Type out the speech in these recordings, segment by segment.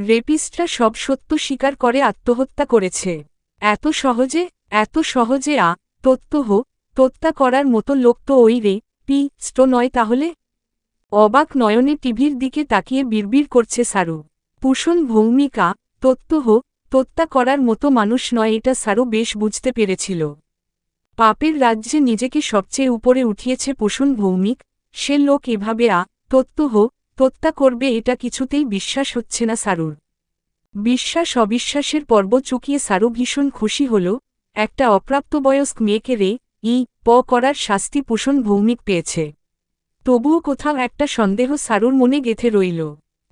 রেপিস্টরা সব সত্য স্বীকার করে আত্মহত্যা করেছে। এত সহজে তোত্তা করার মতো লোক তো ওই রেপিস্ট নয় তাহলে? অবাক নয়নে টিভির দিকে তাকিয়ে বিড়বিড় করছে সারু। পুষণ ভৌমিকা তোত্তা করার মতো মানুষ নয়, এটা সারু বেশ বুঝতে পেরেছিল। পাপের রাজ্যে নিজেকে সবচেয়ে উপরে উঠিয়েছে পুষণ ভৌমিক, সে লোক এভাবে তোত্তা করবে এটা কিছুতেই বিশ্বাস হচ্ছে না সারুর। বিশ্বাস অবিশ্বাসের পর্ব চুকিয়ে সারু ভীষণ খুশি হল, একটা অপ্রাপ্তবয়স্ক মেয়েকে করার শাস্তি পুষণ ভৌমিক পেয়েছে। তবুও কোথাও একটা সন্দেহ সারুর মনে গেঁথে রইল।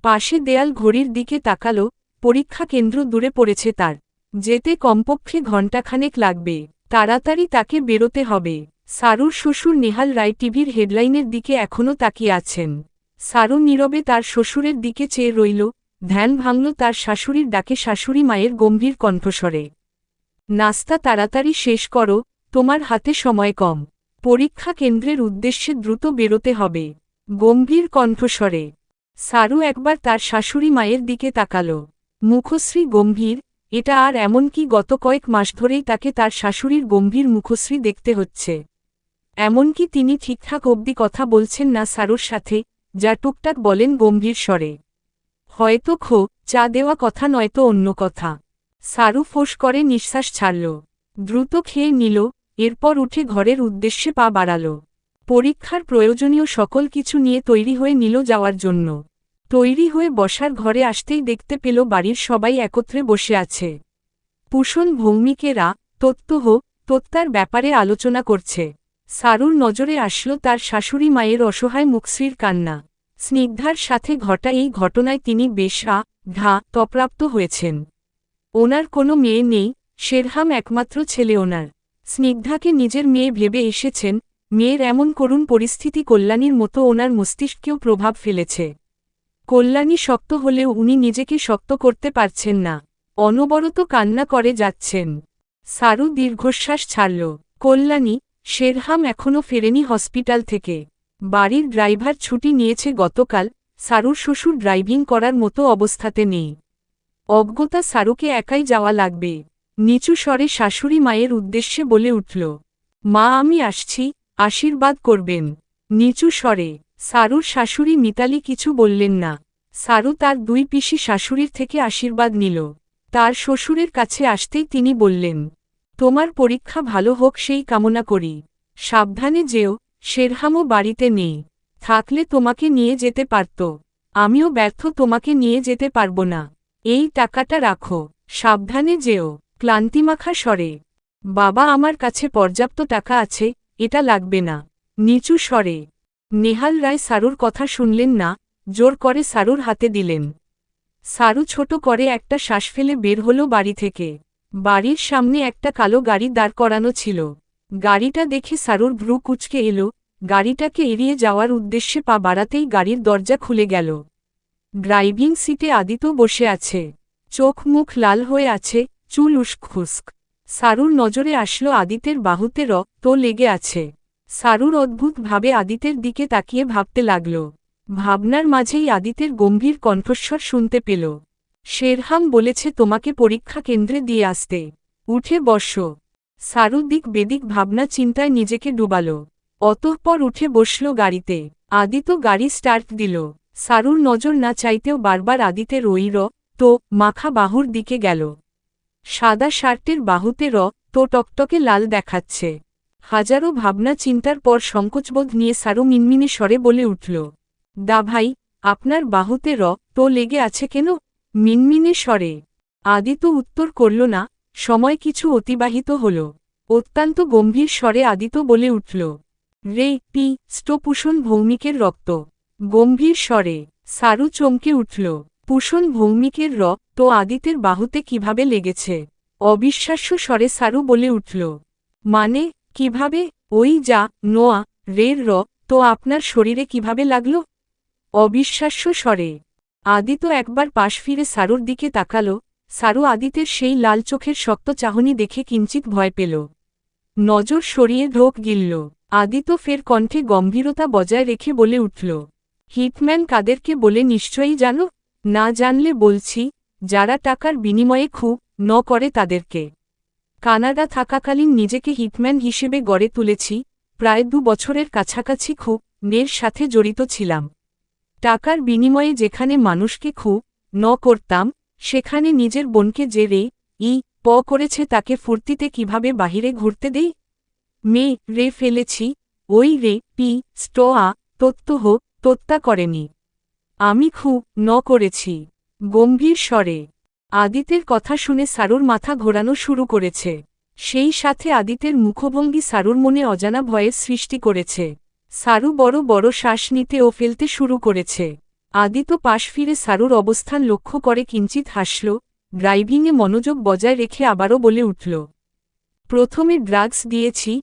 পাশে দেয়াল ঘড়ির দিকে তাকালো, পরীক্ষা কেন্দ্র দূরে পড়েছে তার, যেতে কমপক্ষে ঘণ্টাখানেক লাগবে। তাড়াতাড়ি তাকে বেরোতে হবে। সারুর শ্বশুর নেহাল রায় টিভির হেডলাইনের দিকে এখনও তাকিয়ে আছেন। সারু নীরবে তার শ্বশুরের দিকে চেয়ে রইল। ধ্যান ভাঙল তার শাশুড়ির ডাকে শাশুড়ি মায়ের গম্ভীর কণ্ঠস্বরে। নাস্তা তাড়াতাড়ি শেষ করো, তোমার হাতে সময় কম। পরীক্ষা কেন্দ্রের উদ্দেশ্যে দ্রুত বেরোতে হবে। গম্ভীর কণ্ঠস্বরে সারু একবার তার শাশুড়ি মায়ের দিকে তাকাল। মুখশ্রী গম্ভীর, এটা আর এমন কি গত কয়েক মাস ধরেই তাকে তার শাশুড়ির গম্ভীর মুখশ্রী দেখতে হচ্ছে। এমনকি তিনি ঠিকঠাক অবধি কথা বলছেন না সারুর সাথে, যা টুকটাক বলেন গম্ভীর স্বরে। হয়তো চা দেওয়া কথা নয়তো অন্য কথা। সারু ফোঁস করে নিঃশ্বাস ছাড়ল, দ্রুত খেয়ে নিল, এরপর উঠে ঘরের উদ্দেশ্যে পা বাড়াল। পরীক্ষার প্রয়োজনীয় সকল কিছু নিয়ে তৈরি হয়ে নিল যাওয়ার জন্য। তৈরি হয়ে বসার ঘরে আসতেই দেখতে পেল বাড়ির সবাই একত্রে বসে আছে। পুষণ ভৌমিকেরা তোত্তার ব্যাপারে আলোচনা করছে। সারুর নজরে আসলো তার শাশুড়ি মায়ের অসহায় মুখশ্রীর কান্না। স্নিগ্ধার সাথে ঘটা এই ঘটনায় তিনি বেশ তপ্রাপ্ত হয়েছেন। ওনার কোনো মেয়ে নেই, শেরহাম একমাত্র ছেলে ওনার। স্নিগ্ধাকে নিজের মেয়ে ভেবে এসেছেন, মেয়ের এমন করুণ পরিস্থিতি কল্যাণীর মতো ওনার মস্তিষ্কেও প্রভাব ফেলেছে। কল্যাণী শক্ত হলেও উনি নিজেকে শক্ত করতে পারছেন না, অনবরত কান্না করে যাচ্ছেন। সারু দীর্ঘশ্বাস ছাড়ল। কল্যাণী, শেরহাম এখনও ফেরেনি হসপিটাল থেকে। বাড়ির ড্রাইভার ছুটি নিয়েছে গতকাল, সারুর শ্বশুর ড্রাইভিং করার মতো অবস্থাতে নেই। অজ্ঞতা সারুকে একাই যাওয়া লাগবে। নিচু স্বরে শাশুড়ি মায়ের উদ্দেশ্যে বলে উঠল, মা আমি আসছি, আশীর্বাদ করবেন। নিচু স্বরে সারুর শাশুড়ি মিতালি কিছু বললেন না। সারু তার দুই পিসি শাশুড়ির থেকে আশীর্বাদ নিল। তার শ্বশুরের কাছে আসতেই তিনি বললেন, তোমার পরীক্ষা ভালো হোক সেই কামনা করি। সাবধানে যেও, শেরহামও বাড়িতে নেই, থাকলে তোমাকে নিয়ে যেতে পারত। আমিও ব্যর্থ, তোমাকে নিয়ে যেতে পারব না। এই টাকাটা রাখো, সাবধানে যেও। ক্লান্তিমাখা স্বরে বাবা আমার কাছে পর্যাপ্ত টাকা আছে, এটা লাগবে না। নিচু স্বরে নেহাল রায় সারুর কথা শুনলেন না, জোর করে সারুর হাতে দিলেন। সারু ছোট করে একটা শ্বাস ফেলে বের হলো বাড়ি থেকে। বাড়ির সামনে একটা কালো গাড়ি দাঁড় করানো ছিল। গাড়িটা দেখে সারুর ভ্রু কুঁচকে এলো। গাড়িটাকে এড়িয়ে যাওয়ার উদ্দেশ্যে পা বাড়াতেই গাড়ির দরজা খুলে গেল। ড্রাইভিং সিটে আদিত্য বসে আছে, চোখ মুখ লাল হয়ে আছে, চুল উস্ক। সারুর নজরে আসলো আদিতের বাহুতে রক্ত লেগে আছে। সারুর অদ্ভুতভাবে আদিতের দিকে তাকিয়ে ভাবতে লাগল। ভাবনার মাঝেই আদিতের গম্ভীর কণ্ঠস্বর শুনতে পেল, শেরহাম বলেছে তোমাকে পরীক্ষা কেন্দ্রে দিয়ে আসতে, উঠে বসো। সারু দিক বেদিক ভাবনা চিন্তায় নিজেকে ডুবাল। অতঃপর উঠে বসল গাড়িতে। আদিত্য গাড়ি স্টার্ট দিল। সারুর নজর না চাইতেও বারবার আদিতের ওই মাখা বাহুর দিকে গেল। সাদা শার্টের বাহুতে টকটকে লাল দেখাচ্ছে। হাজারো ভাবনা চিন্তার পর সংকোচবোধ নিয়ে সারু মিনমিনে স্বরে বলে উঠল, দা ভাই, আপনার বাহুতে লেগে আছে কেন? মিনমিনে স্বরে। আদিত্য উত্তর করল না। সময় কিছু অতিবাহিত হল। অত্যন্ত গম্ভীর স্বরে আদিত্য বলে উঠল, পুষণ ভৌমিকের রক্ত। গম্ভীর স্বরে সারু চমকে উঠল। পুষণ ভৌমিকের রক্ত আদিতের বাহুতে কিভাবে লেগেছে? অবিশ্বাস্য স্বরে সারু বলে উঠল, মানে কিভাবে? ওই যা নোয়া রের রক্ত আপনার শরীরে কিভাবে লাগল? অবিশ্বাস্য স্বরে আদিত্য একবার পাশ ফিরে সারুর দিকে তাকাল। সারু আদিতের সেই লাল চোখের শক্ত চাহনি দেখে কিঞ্চিত ভয় পেল। নজর সরিয়ে ঢোক গিলল। আদিত্য ফের কণ্ঠে গম্ভীরতা বজায় রেখে বলে উঠল, হিটম্যান কাদেরকে বলে নিশ্চয়ই জানো? না জানলে বলছি, যারা টাকার বিনিময়ে খুব ন করে তাদেরকে। কানাডা থাকাকালীন নিজেকে হিটম্যান হিসেবে গড়ে তুলেছি, প্রায় 2 বছরের কাছাকাছি খুব নের সাথে জড়িত ছিলাম। টাকার বিনিময়ে যেখানে মানুষকে খুব ন করতাম, সেখানে নিজের বোনকে যে রে করেছে তাকে ফুর্তিতে কিভাবে বাহিরে ঘুরতে দেই। রে ফেলেছি, ওই রে তোত্তা করেনি। আমি খুব ন করেছি। গম্ভীর স্বরে আদিতের কথা শুনে সারুর মাথা ঘোরানো শুরু করেছে। সেই সাথে আদিতের মুখভঙ্গি সারুর মনে অজানা ভয়ের সৃষ্টি করেছে। সারু বড় বড় শ্বাস নিতে ও ফেলতে শুরু করেছে। আদিত পাশ ফিরে সারুর অবস্থান লক্ষ্য করে কিঞ্চিত হাসল, ড্রাইভিংয়ে মনোযোগ বজায় রেখে আবারও বলে উঠল, প্রথমে ড্রাগস দিয়েছি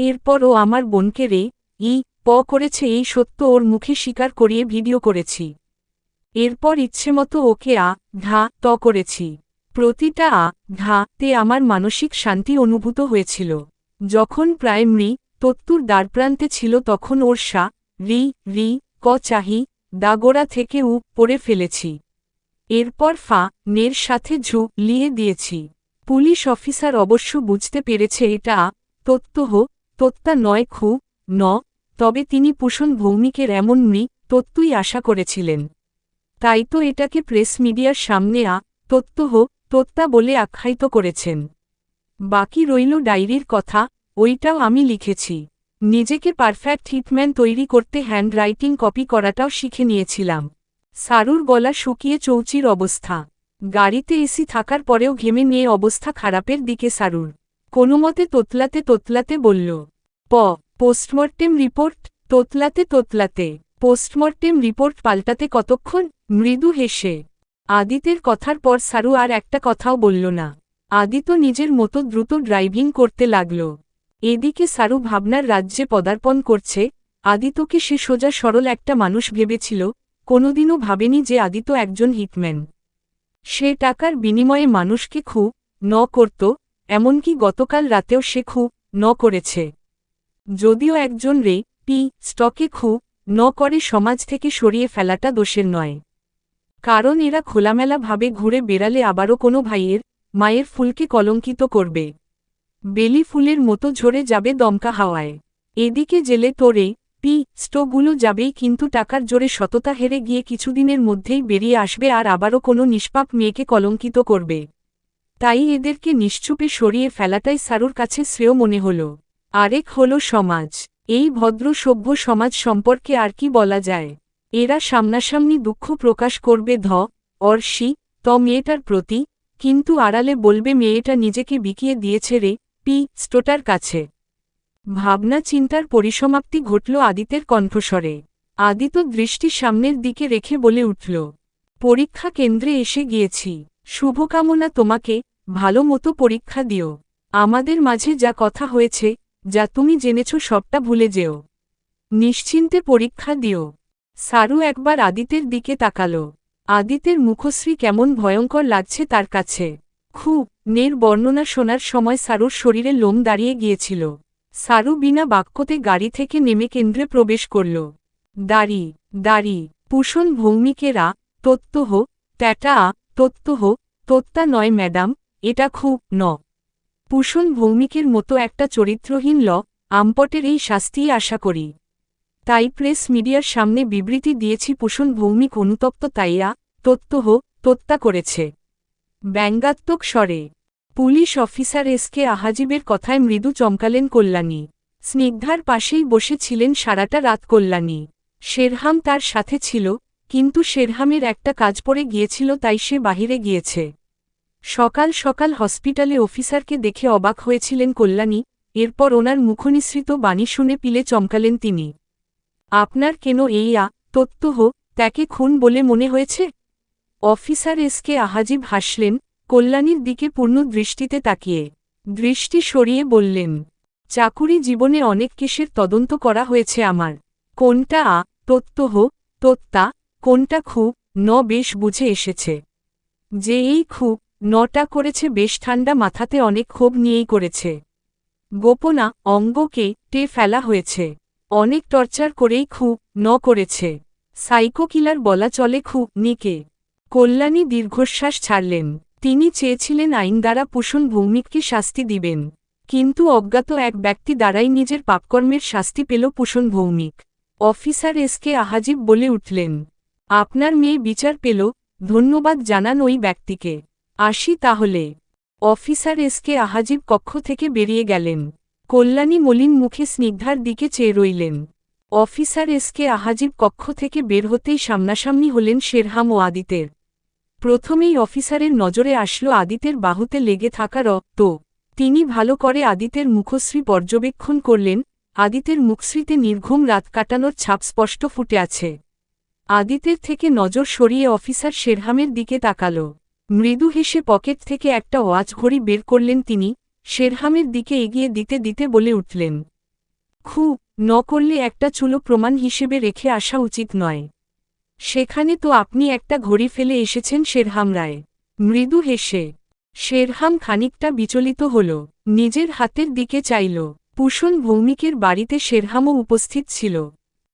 এরপর ও আমার বোনকে রে করেছে এই সত্য ওর মুখে স্বীকার করিয়ে ভিডিও করেছি। এরপর ইচ্ছেমতো ওকে করেছি। প্রতিটা তে আমার মানসিক শান্তি অনুভূত হয়েছিল। যখন প্রায় তত্তুর দ্বারপ্রান্তে ছিল তখন ওর চাহি দাগোড়া থেকে পড়ে ফেলেছি। এরপর নের সাথে লিয়ে দিয়েছি। পুলিশ অফিসার অবশ্য বুঝতে পেরেছে এটা তোত্তা নয় তবে তিনি পুষণ ভৌমিকের এমন তত্ত্বই আশা করেছিলেন। তাই তো এটাকে প্রেস মিডিয়ার সামনে তোত্তা বলে আখ্যায়িত করেছেন। বাকি রইল ডায়েরির কথা, ওইটাও আমি লিখেছি। নিজেকে পারফেক্ট হিটম্যান তৈরি করতে হ্যান্ডরাইটিং কপি করাটাও শিখে নিয়েছিলাম। সারুর গলা শুকিয়ে চৌচির অবস্থা। গাড়িতে এসি থাকার পরেও ঘেমে নিয়ে অবস্থা খারাপের দিকে সারুর। কোনোমতে তোতলাতে বলল, পোস্টমর্টেম রিপোর্ট। তোতলাতে পোস্টমর্টেম রিপোর্ট পাল্টাতে কতক্ষণ? মৃদু হেসে আদিতের কথার পর সারু আর একটা কথাও বলল না। আদিত নিজের মতো দ্রুত ড্রাইভিং করতে লাগল। এদিকে সারু ভাবনার রাজ্যে পদার্পণ করছে। আদিতকে সে সোজা সরল একটা মানুষ ভেবেছিল, কোনোদিনও ভাবেনি যে আদিত একজন হিটম্যান। সে টাকার বিনিময়ে মানুষকে খুব ন করত, এমনকি গতকাল রাতেও সে খুব ন করেছে। যদিও একজন স্টকে খুব ন করে সমাজ থেকে সরিয়ে ফেলাটা দোষের নয়, কারণ এরা খোলামেলাভাবে ঘুরে বেড়ালে আবারও কোনো ভাইয়ের মায়ের ফুলকে কলঙ্কিত করবে। বেলি ফুলের মতো ঝরে যাবে দমকা হাওয়ায়। এদিকে জেলে তোরে স্টগুলো যাবেই, কিন্তু টাকার জোরে সততা হেরে গিয়ে কিছুদিনের মধ্যেই বেরিয়ে আসবে আর আবারও কোনো নিষ্পাপ মেয়েকে কলঙ্কিত করবে। তাই এদেরকে নিশ্চুপে সরিয়ে ফেলাটাই সারুর কাছে শ্রেয় মনে হল। আরেক হল সমাজ। এই ভদ্র সভ্য সমাজ সম্পর্কে আর কি বলা যায়? এরা সামনাসামনি দুঃখ প্রকাশ করবে মেয়েটার প্রতি, কিন্তু আড়ালে বলবে মেয়েটা নিজেকে বিকিয়ে দিয়েছে রে স্টোটার কাছে। ভাবনা চিন্তার পরিসমাপ্তি ঘটল আদিতের কণ্ঠস্বরে। আদিত দৃষ্টি সামনের দিকে রেখে বলে উঠল, পরীক্ষা কেন্দ্রে এসে গিয়েছি। শুভকামনা তোমাকে, ভালো মতো পরীক্ষা দিও। আমাদের মাঝে যা কথা হয়েছে, যা তুমি জেনেছ সবটা ভুলে যেও। নিশ্চিন্তে পরীক্ষা দিও। সারু একবার আদিতের দিকে তাকাল। আদিতের মুখশ্রী কেমন ভয়ঙ্কর লাগছে তার কাছে। নের বর্ণনা শোনার সময় সারুর শরীরে লোম দাঁড়িয়ে গিয়েছিল। সারু বিনা বাক্যতে গাড়ি থেকে নেমে কেন্দ্রে প্রবেশ করল। দাড়ি পুষণ ভৌমিকেরা তোত্তা নয় ম্যাডাম, এটা খুব পুষণ ভৌমিকের মতো একটা চরিত্রহীন আমপটের এই শাস্তিই আশা করি। তাই প্রেস মিডিয়ার সামনে বিবৃতি দিয়েছি পুষণ ভৌমিক অনুতপ্ত তাইয়া তোত্তা করেছে। ব্যঙ্গাত্মক স্বরে পুলিশ অফিসার এসকে আহাজিবের কথায় মৃদু চমকালেন কল্যাণী। স্নিগ্ধার পাশেই বসে ছিলেন সারাটা রাত কল্যাণী। শেরহাম তার সাথে ছিল, কিন্তু শেরহামের একটা কাজ পড়ে গিয়েছিল তাই সে বাহিরে গিয়েছে। সকাল সকাল হসপিটালে অফিসারকে দেখে অবাক হয়েছিলেন কল্যাণী। এরপর ওনার মুখনিসৃত বাণী শুনে পিলে চমকালেন তিনি। আপনার কেন এই তাকে খুন বলে মনে হয়েছে? অফিসার এসকে আহাজিব হাসলেন, কল্যাণীর দিকে পূর্ণ দৃষ্টিতে তাকিয়ে। দৃষ্টি সরিয়ে বললেন, চাকুরি জীবনে অনেক কেসের তদন্ত করা হয়েছে আমার। কোনটা তোত্তা, কোনটা খুব বেশ বুঝে এসেছে। যে এই খুব নটা করেছে বেশ ঠান্ডা মাথাতে অনেক ক্ষোভ নিয়েই করেছে। গোপনা অঙ্গকে ফেলা হয়েছে। অনেক টর্চার করেই খুব করেছে। সাইকো কিলার বলা চলে নিকে। কল্যাণী দীর্ঘশ্বাস ছাড়লেন। তিনি চেয়েছিলেন আইন দ্বারা পুষণ ভৌমিককে শাস্তি দিবেন, কিন্তু অজ্ঞাত এক ব্যক্তি দ্বারাই নিজের পাপকর্মের শাস্তি পেল পুষণ ভৌমিক। অফিসার এসকে আহাজিব বলে উঠলেন, আপনার মেয়ে বিচার পেল, ধন্যবাদ জানান ওই ব্যক্তিকে। আসি তাহলে। অফিসার এসকে আহাজিব কক্ষ থেকে বেরিয়ে গেলেন। কল্যাণী মলিন মুখে স্নিগ্ধার দিকে চেয়ে রইলেন। অফিসার এসকে আহাজিব কক্ষ থেকে বের হতেই সামনাসামনি হলেন শেরহাম ও আদিতের। প্রথমেই অফিসারের নজরে আসলো আদিতের বাহুতে লেগে থাকা রক্ত। তিনি ভালো করে আদিতের মুখশ্রী পর্যবেক্ষণ করলেন। আদিতের মুখশ্রীতে নির্ঘুম রাত কাটানোর ছাপ স্পষ্ট ফুটে আছে। আদিতের থেকে নজর সরিয়ে অফিসার শেরহামের দিকে তাকাল। মৃদু হেসে পকেট থেকে একটা ওয়াচ ঘড়ি বের করলেন তিনি। শেরহামের দিকে এগিয়ে দিতে দিতে বলে উঠলেন, খুব ন করলে একটা চুলো প্রমাণ হিসেবে রেখে আসা উচিত নয়। সেখানে তো আপনি একটা ঘড়ি ফেলে এসেছেন। শেরহাম রায় মৃদু হেসে। শেরহাম খানিকটা বিচলিত হল, নিজের হাতের দিকে চাইল। পুষণ ভৌমিকের বাড়িতে শেরহামও উপস্থিত ছিল।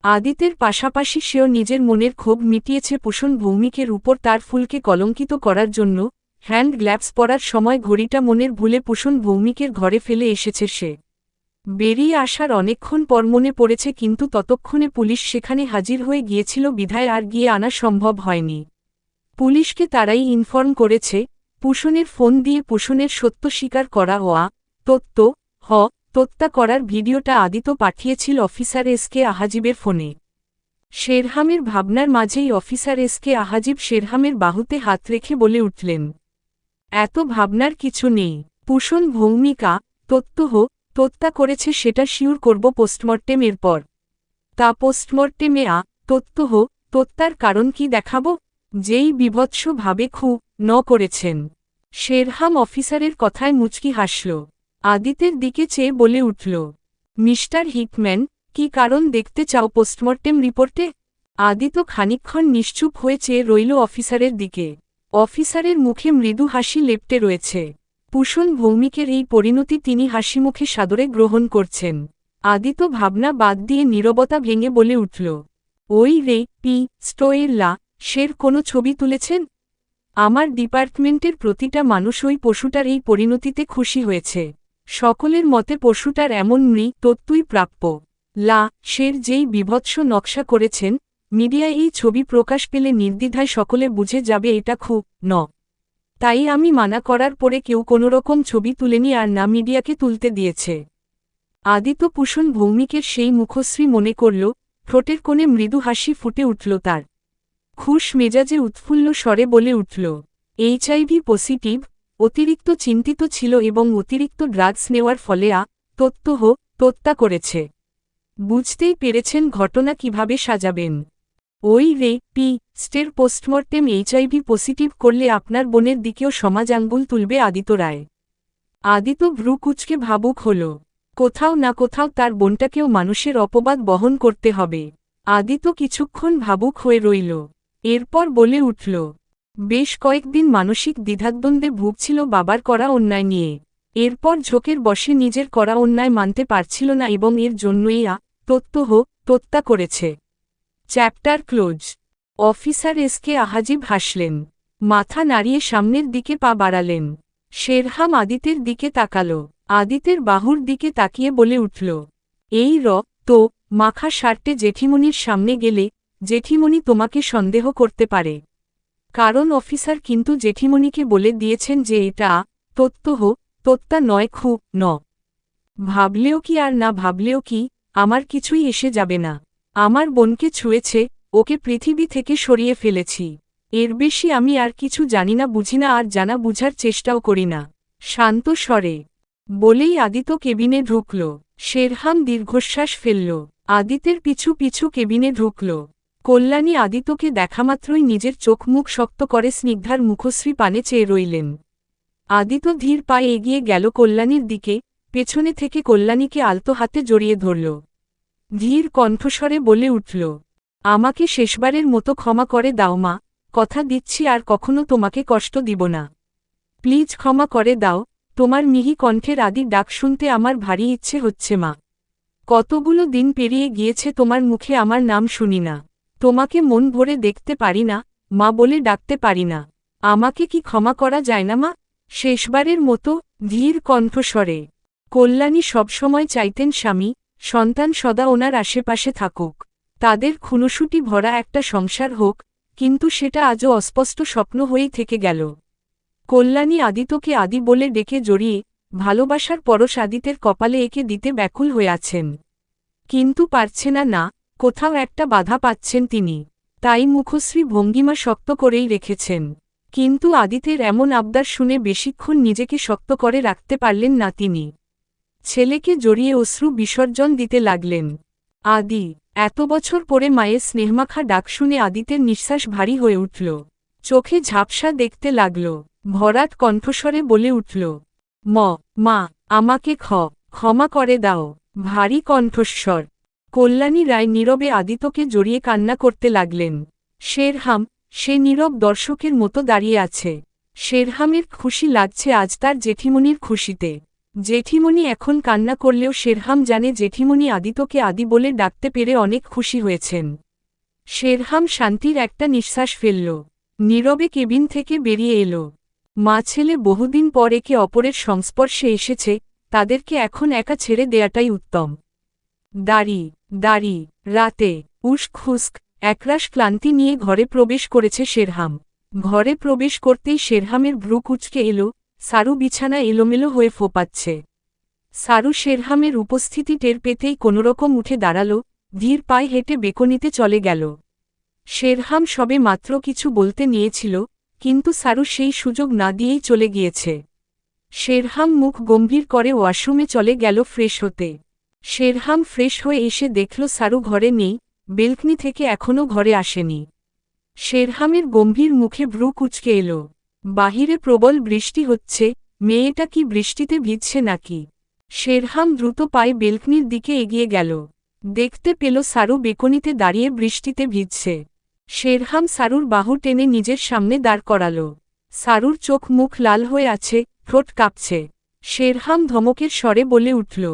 আদিতের পাশাপাশি সেও নিজের মনের ক্ষোভ মিটিয়েছে পুষণ ভৌমিকের উপর তার ফুলকে কলঙ্কিত করার জন্য। হ্যান্ড গ্লাভস পরার সময় ঘড়িটা মনের ভুলে পুষণ ভৌমিকের ঘরে ফেলে এসেছে সে। বেরিয়ে আসার অনেকক্ষণ পর মনে পড়েছে, কিন্তু ততক্ষণে পুলিশ সেখানে হাজির হয়ে গিয়েছিল বিধায় আর গিয়ে আনা সম্ভব হয়নি। পুলিশকে তারাই ইনফর্ম করেছে। পুষণের ফোন দিয়ে পুষণের সত্য স্বীকার করা হত্যা করার ভিডিওটা আদিত পাঠিয়েছিল অফিসার এসকে আহাজিবের ফোনে। শেরহামের ভাবনার মাঝেই অফিসার এসকে আহাজিব শেরহামের বাহুতে হাত রেখে বলে উঠলেন, এত ভাবনার কিছু নেই। পুষণ ভৌমিকা হত্যা করেছে সেটা শিওর করব পোস্টমর্টেম এর পর। তা পোস্টমর্টেমে হত্যার কারণ কি দেখাব? যেই বিভৎসভাবে করেছেন। শেরহাম অফিসারের কথায় মুচকি হাসল। আদিতের দিকে চেয়ে বলে উঠল, মিস্টার হিকম্যান, কি কারণ দেখতে চাও পোস্টমর্টেম রিপোর্টে? আদিত খানিকক্ষণ নিশ্চুপ হয়ে চেয়ে রইল অফিসারের দিকে। অফিসারের মুখে মৃদু হাসি লেপ্টে রয়েছে। পুষণ ভৌমিকের এই পরিণতি তিনি হাসিমুখে সাদরে গ্রহণ করছেন। আদিত ভাবনা বাদ দিয়ে নীরবতা ভেঙে বলে উঠল, ওই সের কোনো ছবি তুলেছেন? আমার ডিপার্টমেন্টের প্রতিটা মানুষ ওই পশুটার এই পরিণতিতে খুশি হয়েছে। সকলের মতে পশুটার এমন মৃত্যুই প্রাপ্য। সের যেই বিভৎস নকশা করেছেন, মিডিয়ায় এই ছবি প্রকাশ পেলে নির্দ্বিধায় সকলে বুঝে যাবে এটা তাই আমি মানা করার পরে কেউ কোনোরকম ছবি তুলেনি আর না মিডিয়াকে তুলতে দিয়েছে। আদিত পুষণ ভৌমিকের সেই মুখশ্রী মনে করল। ঠোঁটের কোণে মৃদু হাসি ফুটে উঠল তার। খুশ মেজাজে উৎফুল্ল স্বরে বলে উঠল, HIV পজিটিভ, অতিরিক্ত চিন্তিত ছিল এবং অতিরিক্ত ড্রাগস নেওয়ার ফলে হত্যা করেছে। বুঝতেই পেরেছেন ঘটনা কিভাবে সাজাবেন। ওই স্টের পোস্টমর্টেম HIV পজিটিভ করলে আপনার বোনের দিকেও সমাজ আঙ্গুল তুলবে আদিত রায়। আদিত ভ্রু কুঁচকে ভাবুক হল। কোথাও না কোথাও তার বোনটাকেও মানুষের অপবাদ বহন করতে হবে। আদিত কিছুক্ষণ ভাবুক হয়ে রইল। এরপর বলে উঠল, বেশ কয়েকদিন মানসিক দ্বিধাদ্বন্দ্বে ভুগছিল বাবার করা অন্যায় নিয়ে। এরপর ঝোঁকের বশে নিজের করা অন্যায় মানতে পারছিল না এবং এর জন্যই হত্যা করেছে। Chapter close. অফিসার এসকে আহাজিব হাসলেন। মাথা নাড়িয়ে সামনের দিকে পা বাড়ালেন। শেরহাম আদিতের দিকে তাকাল। আদিতের বাহুর দিকে তাকিয়ে বলে উঠল, এই মাখা শার্টে জেঠিমণির সামনে গেলে জেঠিমণি তোমাকে সন্দেহ করতে পারে। কারণ অফিসার কিন্তু জেঠিমণিকে বলে দিয়েছেন যে এটা হত্যা নয় ভাবলেও কি আর না ভাবলেও কি, আমার কিছুই এসে যাবে না। আমার বোনকে ছুঁয়েছে, ওকে পৃথিবী থেকে সরিয়ে ফেলেছি। এর বেশি আমি আর কিছু জানি না, বুঝি না, আর জানা বুঝার চেষ্টাও করি না। শান্ত স্বরে বলেই আদিত কেবিনে ঢুকল। শেরহাম দীর্ঘশ্বাস ফেলল। আদিতের পিছু পিছু কেবিনে ঢুকল। কল্যাণী আদিতকে দেখামাত্রই নিজের চোখ মুখ শক্ত করে স্নিগ্ধার মুখশ্রী পানে চেয়ে রইলেন। আদিত ধীর পায়ে এগিয়ে গেল কল্যাণীর দিকে, পেছনে থেকে কল্যাণীকে আলতো হাতে জড়িয়ে ধরল। ধীর কণ্ঠস্বরে বলে উঠল, আমাকে শেষবারের মতো ক্ষমা করে দাও মা, কথা দিচ্ছি আর কখনো তোমাকে কষ্ট দিব না। প্লিজ ক্ষমা করে দাও। তোমার মিহি কণ্ঠের আদি ডাক শুনতে আমার ভারী ইচ্ছে হচ্ছে মা। কতগুলো দিন পেরিয়ে গিয়েছে তোমার মুখে আমার নাম শুনি না। তোমাকে মন ভরে দেখতে পারি না, মা বলে ডাকতে পারি না। আমাকে কি ক্ষমা করা যায় না মা? শেষবারের মতো ধীর কণ্ঠস্বরে। কল্যাণী সবসময় চাইতেন স্বামী সন্তান সদা ওনার আশেপাশে থাকুক, তাদের খুনোসুটি ভরা একটা সংসার হোক, কিন্তু সেটা আজও অস্পষ্ট স্বপ্ন হয়েই থেকে গেল। কল্যাণী আদিত্যকে আদি বলে ডেকে জড়িয়ে ভালোবাসার পরশ আদিতের কপালে এঁকে দিতে ব্যাকুল হয়ে আছেন, কিন্তু পারছে না। না, কোথাও একটা বাধা পাচ্ছেন তিনি, তাই মুখশ্রী ভঙ্গিমা শক্ত করেই রেখেছেন। কিন্তু আদিতের এমন আবদার শুনে বেশিক্ষণ নিজেকে শক্ত করে রাখতে পারলেন না তিনি। ছেলেকে জড়িয়ে অশ্রু বিসর্জন দিতে লাগলেন। আদি, এত বছর পরে মায়ের স্নেহমাখা ডাক শুনে আদিতের নিঃশ্বাস ভারী হয়ে উঠল। চোখে ঝাপসা দেখতে লাগল, ভরাট কণ্ঠস্বরে বলে উঠল, মা, আমাকে ক্ষমা করে দাও। ভারী কণ্ঠস্বর। কল্যাণী রায় নীরবে আদিত্যকে জড়িয়ে কান্না করতে লাগলেন। শেরহাম, সে নীরব দর্শকের মতো দাঁড়িয়ে আছে। শেরহামের খুশি লাগছে আজ তার জেঠিমণির খুশিতে। জেঠিমণি এখন কান্না করলেও শেরহাম জানে জেঠিমণি আদিত্যকে আদি বলে ডাকতে পেরে অনেক খুশি হয়েছেন। শেরহাম শান্তির একটা নিঃশ্বাস ফেলল, নীরবে কেবিন থেকে বেরিয়ে এলো। মা ছেলে বহুদিন পর একে অপরের সংস্পর্শে এসেছে, তাদেরকে এখন একা ছেড়ে দেয়াটাই উত্তম। দাড়ি রাতে উস্ক খুস্ক একরাশ ক্লান্তি নিয়ে ঘরে প্রবেশ করেছে শেরহাম। ঘরে প্রবেশ করতেই শেরহামের ভ্রু কুঁচকে এলো, সারু বিছানা এলোমেলো হয়ে ফোপাচ্ছে। সারু শেরহামের উপস্থিতি টের পেতেই কোনোরকম উঠে দাঁড়াল, ধীর পায়ে হেঁটে বেকনিতে চলে গেল। শেরহাম সবে মাত্র কিছু বলতে নিয়েছিল, কিন্তু সারু সেই সুযোগ না দিয়েই চলে গিয়েছে। শেরহাম মুখ গম্ভীর করে ওয়াশরুমে চলে গেল ফ্রেশ হতে। শেরহাম ফ্রেশ হয়ে এসে দেখল সারু ঘরে নেই, বেলকনি থেকে এখনও ঘরে আসেনি। শেরহামের গম্ভীর মুখে ভ্রু কুঁচকে এলো। বাহিরে প্রবল বৃষ্টি হচ্ছে, মেয়েটা কি বৃষ্টিতে ভিজছে নাকি? শেরহাম দ্রুত পায়ে বেলকনির দিকে এগিয়ে গেল। দেখতে পেল সারু বেকনিতে দাঁড়িয়ে বৃষ্টিতে ভিজছে। শেরহাম সারুর বাহু টেনে নিজের সামনে দাঁড় করাল। সারুর চোখ মুখ লাল হয়ে আছে, ঠোঁট কাঁপছে। শেরহাম ধমকের স্বরে বলে উঠল,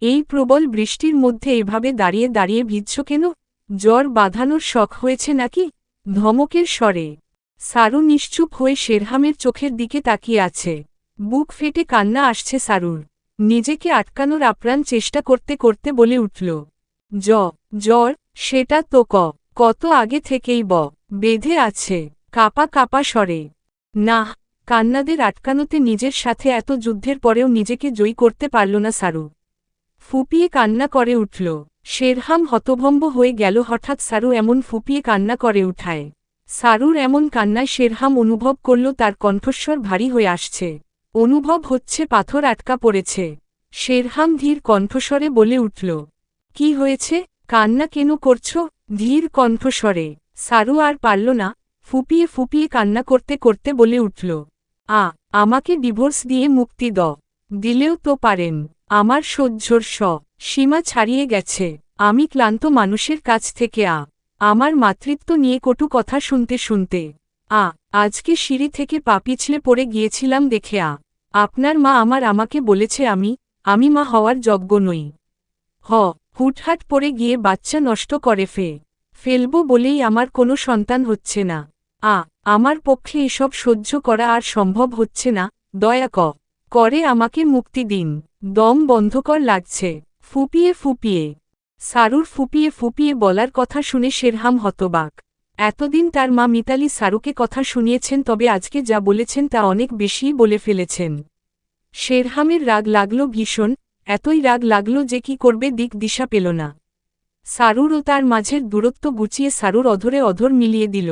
এই প্রবল বৃষ্টির মধ্যে এভাবে দাঁড়িয়ে দাঁড়িয়ে ভিজছ কেন? জ্বর বাঁধানোর শখ হয়েছে নাকি? ধমকের স্বরে। সারু নিশ্চুপ হয়ে শেরহামের চোখের দিকে তাকিয়ে আছে। বুক ফেটে কান্না আসছে সারুর। নিজেকে আটকানোর আপ্রাণ চেষ্টা করতে করতে বলে উঠল, জ্বর, সেটা তো কত আগে থেকেই বেঁধে আছে। কাপা কাপা স্বরে। না, কান্নাদের আটকানোতে নিজের সাথে এত যুদ্ধের পরেও নিজেকে জয়ী করতে পারল না সারু। ফুপিয়ে কান্না করে উঠল। শেরহাম হতভম্ব হয়ে গেল, হঠাৎ সারু এমন ফুপিয়ে কান্না করে উঠায়। সারুর এমন কান্নায় শেরহাম অনুভব করল তার কণ্ঠস্বর ভারী হয়ে আসছে। অনুভব হচ্ছে পাথর আটকা পড়েছে। শেরহাম ধীর কণ্ঠস্বরে বলে উঠল, কি হয়েছে? কান্না কেন করছ? ধীর কণ্ঠস্বরে। সারু আর পারল না, ফুপিয়ে ফুপিয়ে কান্না করতে করতে বলে উঠল, আমাকে ডিভোর্স দিয়ে মুক্তি দিলেও তো পারেন। আমার সহ্যর সীমা ছাড়িয়ে গেছে। আমি ক্লান্ত মানুষের কাছ থেকে আমার মাতৃত্ব নিয়ে কটু কথা শুনতে শুনতে আজকে সিঁড়ি থেকে পা পিছলে পড়ে গিয়েছিলাম দেখে আপনার মা আমাকে বলেছে আমি মা হওয়ার যোগ্য নই। হুটহাট পড়ে গিয়ে বাচ্চা নষ্ট করে ফেলবো বলেই আমার কোনো সন্তান হচ্ছে না। আমার পক্ষে এসব সহ্য করা আর সম্ভব হচ্ছে না, দয়া করে আমাকে মুক্তি দিন। দম বন্ধকর লাগছে। ফুপিয়ে ফুপিয়ে। সারুর ফুপিয়ে ফুপিয়ে বলার কথা শুনে শেরহাম হতবাক। এতদিন তার মা মিতালি সারুকে কথা শুনিয়েছেন, তবে আজকে যা বলেছেন তা অনেক বেশিই বলে ফেলেছেন। শেরহামের রাগ লাগল ভীষণ, এতই রাগ লাগল যে কি করবে দিক দিশা পেল না। সারুর ও তার মাঝের দূরত্ব গুছিয়ে সারুর অধরে অধর মিলিয়ে দিল।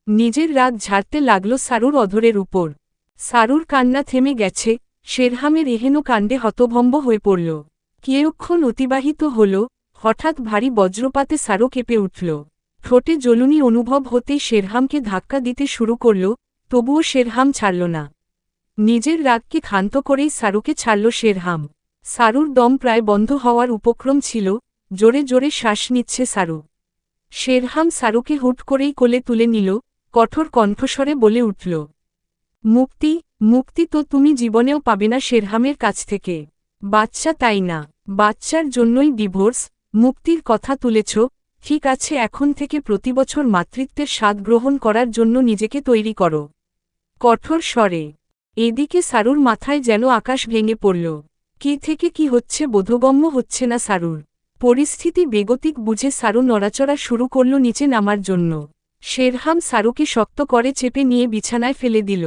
নিজের রাগ ঝাড়তে লাগল সারুর অধরের উপর। সারুর কান্না থেমে গেছে। শেরহামের এহেন কাণ্ডে হতভম্ব হয়ে পড়ল। কিয়ক্ষণ অতিবাহিত হল, হঠাৎ ভারী বজ্রপাতে সারু কেঁপে উঠল। ঠোঁটে জ্বলুনি অনুভব হতেই শেরহামকে ধাক্কা দিতে শুরু করল, তবুও শেরহাম ছাড়ল না। নিজের রাগকে ক্ষান্ত করেই সারুকে ছাড়ল শেরহাম। সারুর দম প্রায় বন্ধ হওয়ার উপক্রম ছিল, জোরে জোরে শ্বাস নিচ্ছে সারু। শেরহাম সারুকে হুট করেই কোলে তুলে নিল, কঠোর কণ্ঠস্বরে বলে উঠল, মুক্তি তো তুমি জীবনেও পাবে না শেরহামের কাছ থেকে। বাচ্চা তাই না, বাচ্চার জন্যই ডিভোর্স। মুক্তির কথা তুলেছ, ঠিক আছে, এখন থেকে প্রতিবছর মাতৃত্বের স্বাদ গ্রহণ করার জন্য নিজেকে তৈরি করো। কঠোর স্বরে। এদিকে সারুর মাথায় যেন আকাশ ভেঙে পড়ল। কি থেকে কি হচ্ছে বোধগম্য হচ্ছে না সারুর। পরিস্থিতি বেগতিক বুঝে সারু নড়াচড়া শুরু করল নিচে নামার জন্য। শেরহাম সারুকে শক্ত করে চেপে নিয়ে বিছানায় ফেলে দিল।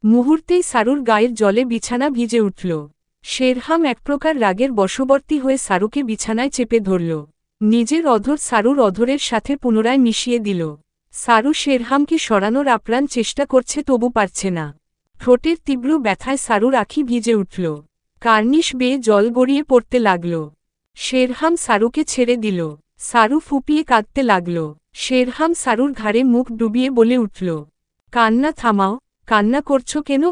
মুহূর্তেই সারুর গায়ের জলে বিছানা ভিজে উঠল। শেরহাম একপ্রকার রাগের বশবর্তী হয়ে সারুকে বিছানায় চেপে ধরল। নিজের অধর সারুর অধরের সাথে পুনরায় মিশিয়ে দিল। সারু শেরহামকে সরানোর আপ্রাণ চেষ্টা করছে, তবু পারছে না। ঠোঁটের তীব্র ব্যথায় সারুর আঁখি ভিজে উঠল। কার্নিশ বেয়ে জল গড়িয়ে পড়তে লাগল। শেরহাম সারুকে ছেড়ে দিল। সারু ফুপিয়ে কাঁদতে লাগল। শেরহাম সারুর ঘাড়ে মুখ ডুবিয়ে বলে উঠল, কান্না থামাও, কান্না করছো কেন?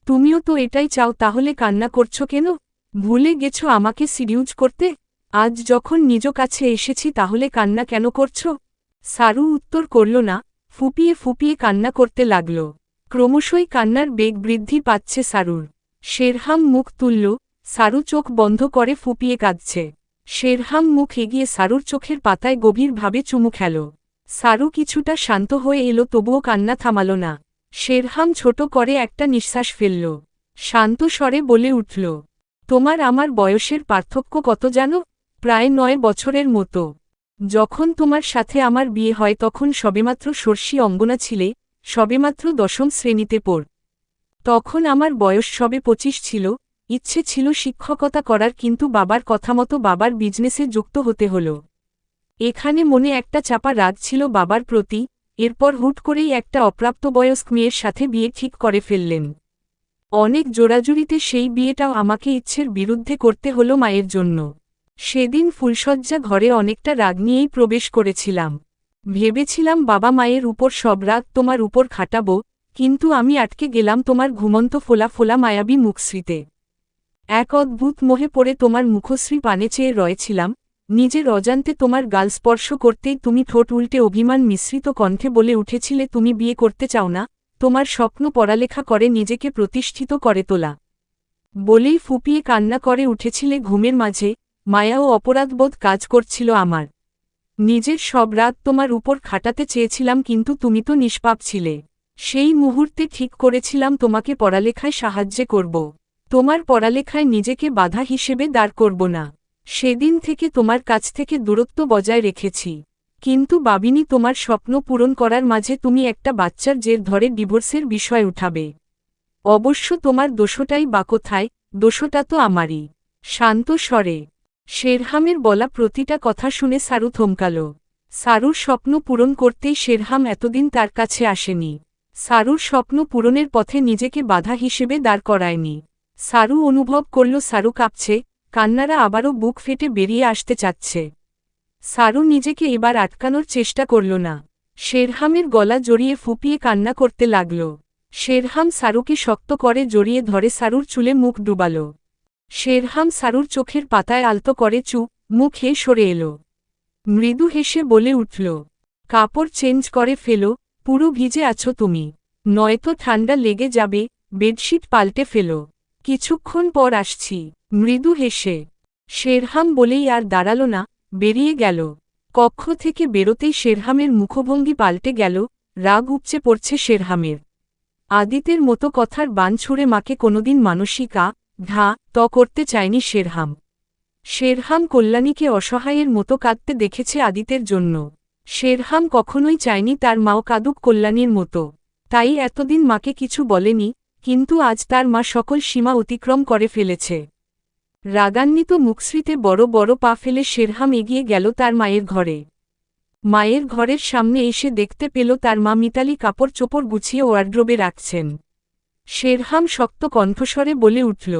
তুমিও তো এটাই চাও, তাহলে কান্না করছো কেন? ভুলে গেছো আমাকে সিডিউজ করতে? আজ যখন নিজ কাছে এসেছি তাহলে কান্না কেন করছো? সারু উত্তর করল না, ফুপিয়ে ফুপিয়ে কান্না করতে লাগল। ক্রমশই কান্নার বেগ বৃদ্ধি পাচ্ছে সারুর। শেরহাম মুখ তুলল। সারু চোখ বন্ধ করে ফুপিয়ে কাঁদছে। শেরহাম মুখ এগিয়ে সারুর চোখের পাতায় গভীরভাবে চুমু খেল। সারু কিছুটা শান্ত হয়ে এলো, তবুও কান্না থামাল না। শেরহাম ছোট করে একটা নিঃশ্বাস ফেলল। শান্ত স্বরে বলে উঠল, তোমার আমার বয়সের পার্থক্য কত জানো? প্রায় 9 বছরের মতো। যখন তোমার সাথে আমার বিয়ে হয় তখন সবেমাত্র ষষ্ঠী অঙ্গনা ছিলে, সবেমাত্র 10ম শ্রেণীতে পড়। তখন আমার বয়স সবে 25 ছিল। ইচ্ছে ছিল শিক্ষকতা করার, কিন্তু বাবার কথামতো বাবার বিজনেসে যুক্ত হতে হলো। এখানে মনে একটা চাপা রাগ ছিল বাবার প্রতি। এরপর হুট করেই একটা অপ্রাপ্তবয়স্ক মেয়ের সাথে বিয়ে ঠিক করে ফেললেন। অনেক জোরাজুরিতে সেই বিয়েটাও আমাকে ইচ্ছের বিরুদ্ধে করতে হলো মায়ের জন্য। সেদিন ফুলশয্যা ঘরে অনেকটা রাগ নিয়েই প্রবেশ করেছিলাম। ভেবেছিলাম বাবা মায়ের উপর সব রাগ তোমার উপর খাটাবো, কিন্তু আমি আটকে গেলাম তোমার ঘুমন্ত ফোলা ফোলা মায়াবী মুখশ্রীতে। এক অদ্ভুত মোহে পড়ে তোমার মুখশ্রী পানে চেয়ে রয়েছিলাম। নিজের অজান্তে তোমার গাল স্পর্শ করতেই তুমি ঠোঁট উল্টে অভিমান মিশ্রিত কণ্ঠে বলে উঠেছিলে তুমি বিয়ে করতে চাও না, তোমার স্বপ্ন পড়ালেখা করে নিজেকে প্রতিষ্ঠিত করে তোলা। বলেই ফুপিয়ে কান্না করে উঠেছিলে ঘুমের মাঝে। মায়া ও অপরাধবোধ কাজ করছিল আমার। নিজের সব রাত তোমার উপর খাটাতে চেয়েছিলাম, কিন্তু তুমি তো নিষ্পাপ ছিলে। সেই মুহূর্তে ঠিক করেছিলাম তোমাকে পড়ালেখায় সাহায্য করব। তোমার পড়ালেখায় নিজেকে বাধা হিসেবে দাঁড় করব না। সেদিন থেকে তোমার কাছ থেকে দূরত্ব বজায় রেখেছি। কিন্তু ভাবিনি তোমার স্বপ্ন পূরণ করার মাঝে তুমি একটা বাচ্চার জের ধরে ডিভোর্সের বিষয় উঠাবে। অবশ্য তোমার দোষটাই বা কোথায়? দোষটা তো আমারই। শান্ত স্বরে শেরহামের বলা প্রতিটা কথা শুনে সারু থমকাল। সারুর স্বপ্ন পূরণ করতেই শেরহাম এতদিন তার কাছে আসেনি। সারুর স্বপ্ন পূরণের পথে নিজেকে বাধা হিসেবে দাঁড় করায়নি। সারু অনুভব করল সারু কাঁপছে, কান্নারা আবারও বুক ফেটে বেরিয়ে আসতে চাচ্ছে। সারু নিজেকে এবার আটকানোর চেষ্টা করল না। শেরহামের গলা জড়িয়ে ফুপিয়ে কান্না করতে লাগল। শেরহাম সারুকে শক্ত করে জড়িয়ে ধরে সারুর চুলে মুখ ডুবাল। শেরহাম সারুর চোখের পাতায় আলতো করে মুখ সরে এলো। মৃদু হেসে বলে উঠল, কাপড় চেঞ্জ করে ফেলো, পুরো ভিজে আছো তুমি। নয়তো ঠান্ডা লেগে যাবে, বেডশিট পাল্টে ফেলো। কিছুক্ষণ পর আসছি। মৃদু হেসে শেরহাম বলেই আর দাঁড়াল না, বেরিয়ে গেল। কক্ষ থেকে বেরোতেই শেরহামের মুখভঙ্গি পাল্টে গেল। রাগ উপচে পড়ছে শেরহামের। আদিতের মতো কথার বান ছুঁড়ে মাকে কোনোদিন মানসিক করতে চায়নি শেরহাম। শেরহাম কল্যাণীকে অসহায়ের মতো কাঁদতে দেখেছে আদিতের জন্য। শেরহাম কখনোই চায়নি তার মাও কাঁদুক কল্যাণীর মতো। তাই এতদিন মাকে কিছু বলেনি, কিন্তু আজ তার মা সকল সীমা অতিক্রম করে ফেলেছে। রাগান্বিত মুখশ্রীতে বড় বড় পা ফেলে শেরহাম এগিয়ে গেল তার মায়ের ঘরে। মায়ের ঘরের সামনে এসে দেখতে পেল তার মা মিতালি কাপড় চোপড় গুছিয়ে ওয়ার্ড্রোবে রাখছেন। শেরহাম শক্ত কণ্ঠস্বরে বলে উঠল,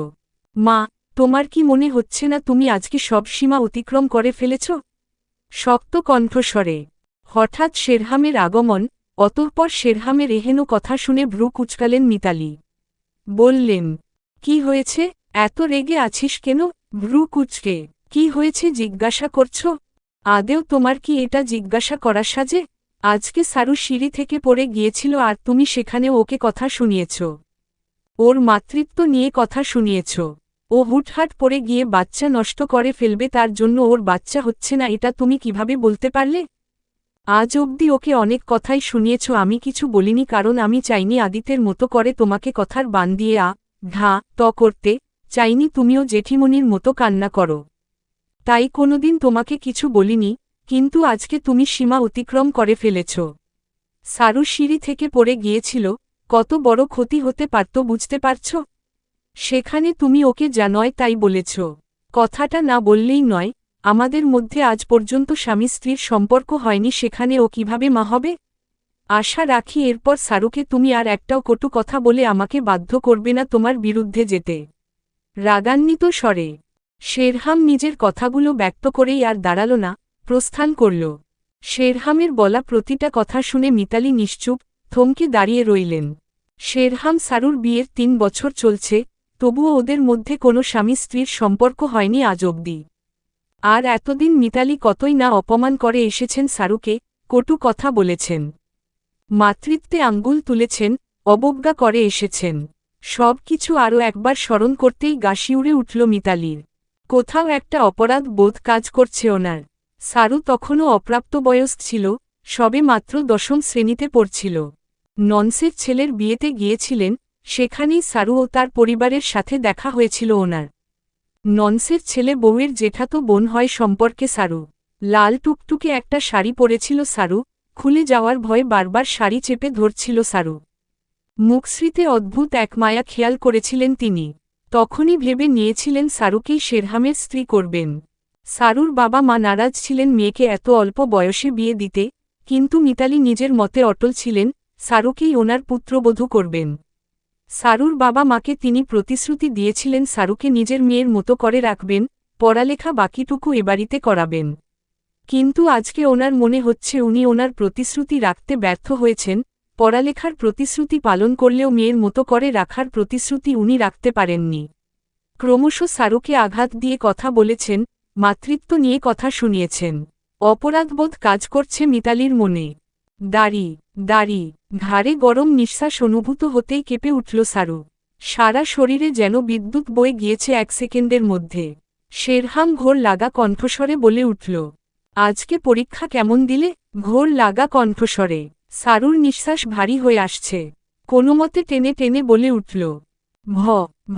মা, তোমার কি মনে হচ্ছে না তুমি আজকে সব সীমা অতিক্রম করে ফেলেছ? শক্ত কণ্ঠস্বরে। হঠাৎ শেরহামের আগমন, অতঃপর শেরহামের এহেন কথা শুনে ভ্রু কুঁচকালেন মিতালি। বললেন, কি হয়েছে? এত রেগে আছিস কেন? ভ্রু কুঁচকে কি হয়েছে জিজ্ঞাসা করছ? আদেও তোমার কি এটা জিজ্ঞাসা করা সাজে? আজকে সারু সিঁড়ি থেকে পড়ে গিয়েছিল আর তুমি সেখানে ওকে কথা শুনিয়েছ। ওর মাতৃত্ব নিয়ে কথা শুনিয়েছ। ও হুটহাট পড়ে গিয়ে বাচ্চা নষ্ট করে ফেলবে, তার জন্য ওর বাচ্চা হচ্ছে না, এটা তুমি কিভাবে বলতে পারলে? আজ অবধি ওকে অনেক কথাই শুনিয়েছ, আমি কিছু বলিনি, কারণ আমি চাইনি আদিতের মতো করে তোমাকে কথার বান দিয়ে ঢা করতে, চাইনি তুমিও জেঠিমণির মতো কান্না করো। তাই কোনোদিন তোমাকে কিছু বলিনি, কিন্তু আজকে তুমি সীমা অতিক্রম করে ফেলেছ। সারু সিঁড়ি থেকে পড়ে গিয়েছিল, কত বড় ক্ষতি হতে পারত বুঝতে পারছ? সেখানে তুমি ওকে যা নয় তাই বলেছ। কথাটা না বললেই নয়, আমাদের মধ্যে আজ পর্যন্ত স্বামী স্ত্রীর সম্পর্ক হয়নি, সেখানে ও কিভাবে মা হবে? আশা রাখি এরপর সারুকে তুমি আর একটাও কটু কথা বলে আমাকে বাধ্য করবে না তোমার বিরুদ্ধে যেতে। রাগান্বিত স্বরে শেরহাম নিজের কথাগুলো ব্যক্ত করেই আর দাঁড়াল না, প্রস্থান করল। শেরহামের বলা প্রতিটা কথা শুনে মিতালি নিশ্চুপ, থমকে দাঁড়িয়ে রইলেন। শেরহাম সারুর বিয়ের ৩ বছর চলছে, তবুও ওদের মধ্যে কোনো স্বামী স্ত্রীর সম্পর্ক হয়নি আজ অবধি। আর এতদিন মিতালি কতই না অপমান করে এসেছেন সারুকে, কটু কথা বলেছেন, মাতৃত্বে আঙ্গুল তুলেছেন, অবজ্ঞা করে এসেছেন। সব কিছু আরও একবার স্মরণ করতেই গা শিউরে উঠল মিতালির। কোথাও একটা অপরাধ বোধ কাজ করছে ওনার। সারু তখনও অপ্রাপ্তবয়স্ক ছিল, সবে মাত্র ১০ম শ্রেণীতে পড়ছিল। ননসের ছেলের বিয়েতে গিয়েছিলেন, সেখানেই সারু ও তার পরিবারের সাথে দেখা হয়েছিল ওনার। ননসের ছেলে বউয়ের জেঠাতো বোন হয় সম্পর্কে সারু। লাল টুকটুকে একটা শাড়ি পরেছিল সারু, খুলে যাওয়ার ভয়ে বারবার শাড়ি চেপে ধরছিল সারু। মুখশ্রীতে অদ্ভুত এক মায়া খেয়াল করেছিলেন তিনি। তখনই ভেবে নিয়েছিলেন সারুকেই শেরহামের স্ত্রী করবেন। সারুর বাবা মা নারাজ ছিলেন মেয়েকে এত অল্প বয়সে বিয়ে দিতে, কিন্তু মিতালি নিজের মতে অটল ছিলেন, সারুকেই ওনার পুত্রবধূ করবেন। সারুর বাবা মাকে তিনি প্রতিশ্রুতি দিয়েছিলেন সারুকে নিজের মেয়ের মতো করে রাখবেন, পড়ালেখা বাকিটুকু এবাড়িতে করাবেন। কিন্তু আজকে ওনার মনে হচ্ছে উনি ওনার প্রতিশ্রুতি রাখতে ব্যর্থ হয়েছেন, পড়ালেখার প্রতিশ্রুতি পালন করলেও মেয়ের মতো করে রাখার প্রতিশ্রুতি উনি রাখতে পারেননি। ক্রমশ সারুকে আঘাত দিয়ে কথা বলেছেন, মাতৃত্ব নিয়ে কথা শুনিয়েছেন। অপরাধবোধ কাজ করছে মিতালির মনে। দাড়ি ঘাড়ে গরম নিঃশ্বাস অনুভূত হতেই কেঁপে উঠল সারু। সারা শরীরে যেন বিদ্যুৎ বয়ে গিয়েছে ১ সেকেন্ডের মধ্যে। শেরহাম ঘোর লাগা কণ্ঠস্বরে বলে উঠল, আজকে পরীক্ষা কেমন দিলে? ঘোর লাগা কণ্ঠস্বরে সারুর নিঃশ্বাস ভারী হয়ে আসছে। কোনোমতে টেনে টেনে বলে উঠল,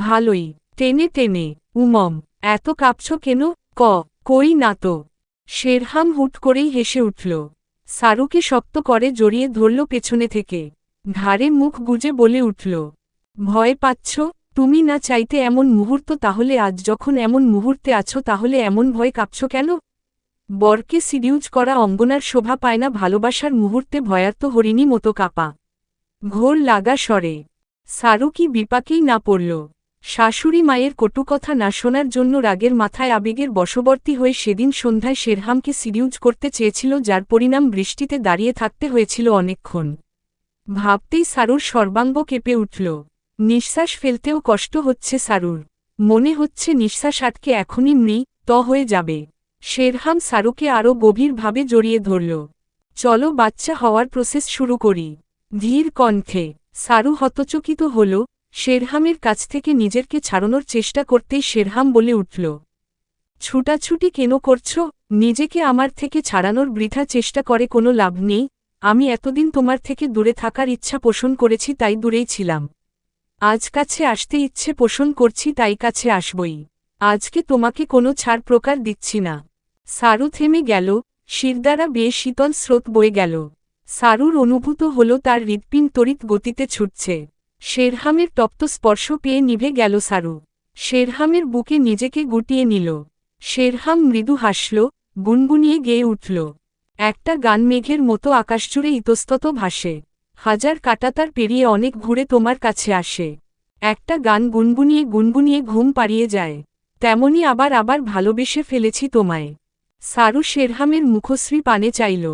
ভালোই। টেনে টেনে। উমম, এত কাঁপছ কেন? কই না তো। শেরহাম হুট করেই হেসে উঠল। সারুকে শক্ত করে জড়িয়ে ধরল পেছনে থেকে। ঘাড়ে মুখ গুজে বলে উঠল, ভয় পাচ্ছ? তুমি না চাইতে এমন মুহূর্ত, তাহলে আজ যখন এমন মুহূর্তে আছো তাহলে এমন ভয় কাঁপছ কেন? বরকে সিডিউজ করা অঙ্গনার শোভা পায় না ভালোবাসার মুহূর্তে ভয়ার্ত হরিণী মতো কাঁপা। ঘোর লাগা স্বরে সারু কি বিপাকেই না পড়ল। শাশুড়ি মায়ের কটুকথা না শোনার জন্য রাগের মাথায় আবেগের বশবর্তী হয়ে সেদিন সন্ধ্যায় শেরহামকে সিডিউজ করতে চেয়েছিল, যার পরিণাম বৃষ্টিতে দাঁড়িয়ে থাকতে হয়েছিল অনেকক্ষণ। ভাবতেই সারুর সর্বাঙ্গ কেঁপে উঠল। নিঃশ্বাস ফেলতেও কষ্ট হচ্ছে সারুর। মনে হচ্ছে নিঃশ্বাস আটকে এখনই হয়ে যাবে। শেরহাম সারুকে আরও গভীরভাবে জড়িয়ে ধরল। চলো বাচ্চা হওয়ার প্রসেস শুরু করি। ধীর কণ্ঠে সারু হতচকিত হল। শেরহামের কাছ থেকে নিজেকে ছাড়ানোর চেষ্টা করতেই শেরহাম বলে উঠল, ছুটাছুটি কেন করছ? নিজেকে আমার থেকে ছাড়ানোর বৃথা চেষ্টা করে কোনো লাভ নেই। আমি এতদিন তোমার থেকে দূরে থাকার ইচ্ছা পোষণ করেছি, তাই দূরেই ছিলাম। আজ কাছে আসতে ইচ্ছে পোষণ করছি, তাই কাছে আসবই। আজকে তোমাকে কোনো ছাড় প্রকার দিচ্ছি না। সারু থেমে গেল, শিরদাঁড়া বেয়ে শীতল স্রোত বয়ে গেল। সারুর অনুভূত হল তার হৃৎপিণ্ড তড়িৎ গতিতে ছুটছে। শেরহামের তপ্ত স্পর্শ পেয়ে নিভে গেল সারু। শেরহামের বুকে নিজেকে গুটিয়ে নিল। শেরহাম মৃদু হাসল, গুনগুনিয়ে গেয়ে উঠল, একটা গান মেঘের মতো আকাশজুড়ে ইতস্তত ভাসে। হাজার কাঁটাতার পেরিয়ে অনেক ঘুরে তোমার কাছে আসে। একটা গান গুনগুনিয়ে গুনগুনিয়ে ঘুম পাড়িয়ে যায়। তেমনি আবার ভালোবেসে ফেলেছি তোমায়। সারু শেরহামের মুখশ্রী পানে চাইল।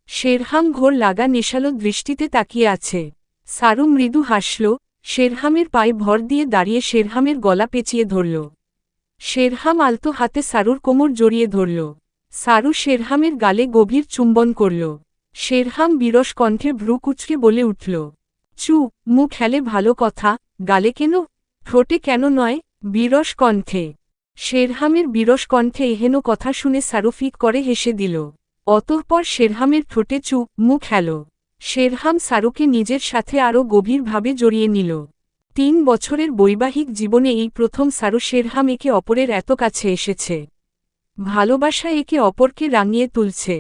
শেরহাম ঘোর লাগা নেশালো দৃষ্টিতে তাকিয়ে আছে। সারু মৃদু হাসল, শেরহামের পায়ে ভর দিয়ে দাঁড়িয়ে শেরহামের গলা পেঁচিয়ে ধরল। শেরহাম আলতো হাতে সারুর কোমর জড়িয়ে ধরল। সারু শেরহামের গালে গভীর চুম্বন করল। শেরহাম বিরস কণ্ঠে ভ্রু কুঁচকে বলে উঠল, মুখ হেলে ভালো কথা, গালে কেন? ঠোঁটে কেন নয়? বিরস কণ্ঠে। শেরহামের বিরস কণ্ঠে এহেন কথা শুনে সারু ফিক করে হেসে দিল। অতঃপর শেরহামের ঠোঁটে মুখ এলো। শেরহাম সারুকে নিজের সাথে আরও গভীরভাবে জড়িয়ে নিল। 3 বছরের বৈবাহিক জীবনে এই প্রথম সারু শেরহাম একে অপরের এত কাছে এসেছে। ভালোবাসা একে অপরকে রাঙিয়ে তুলছে।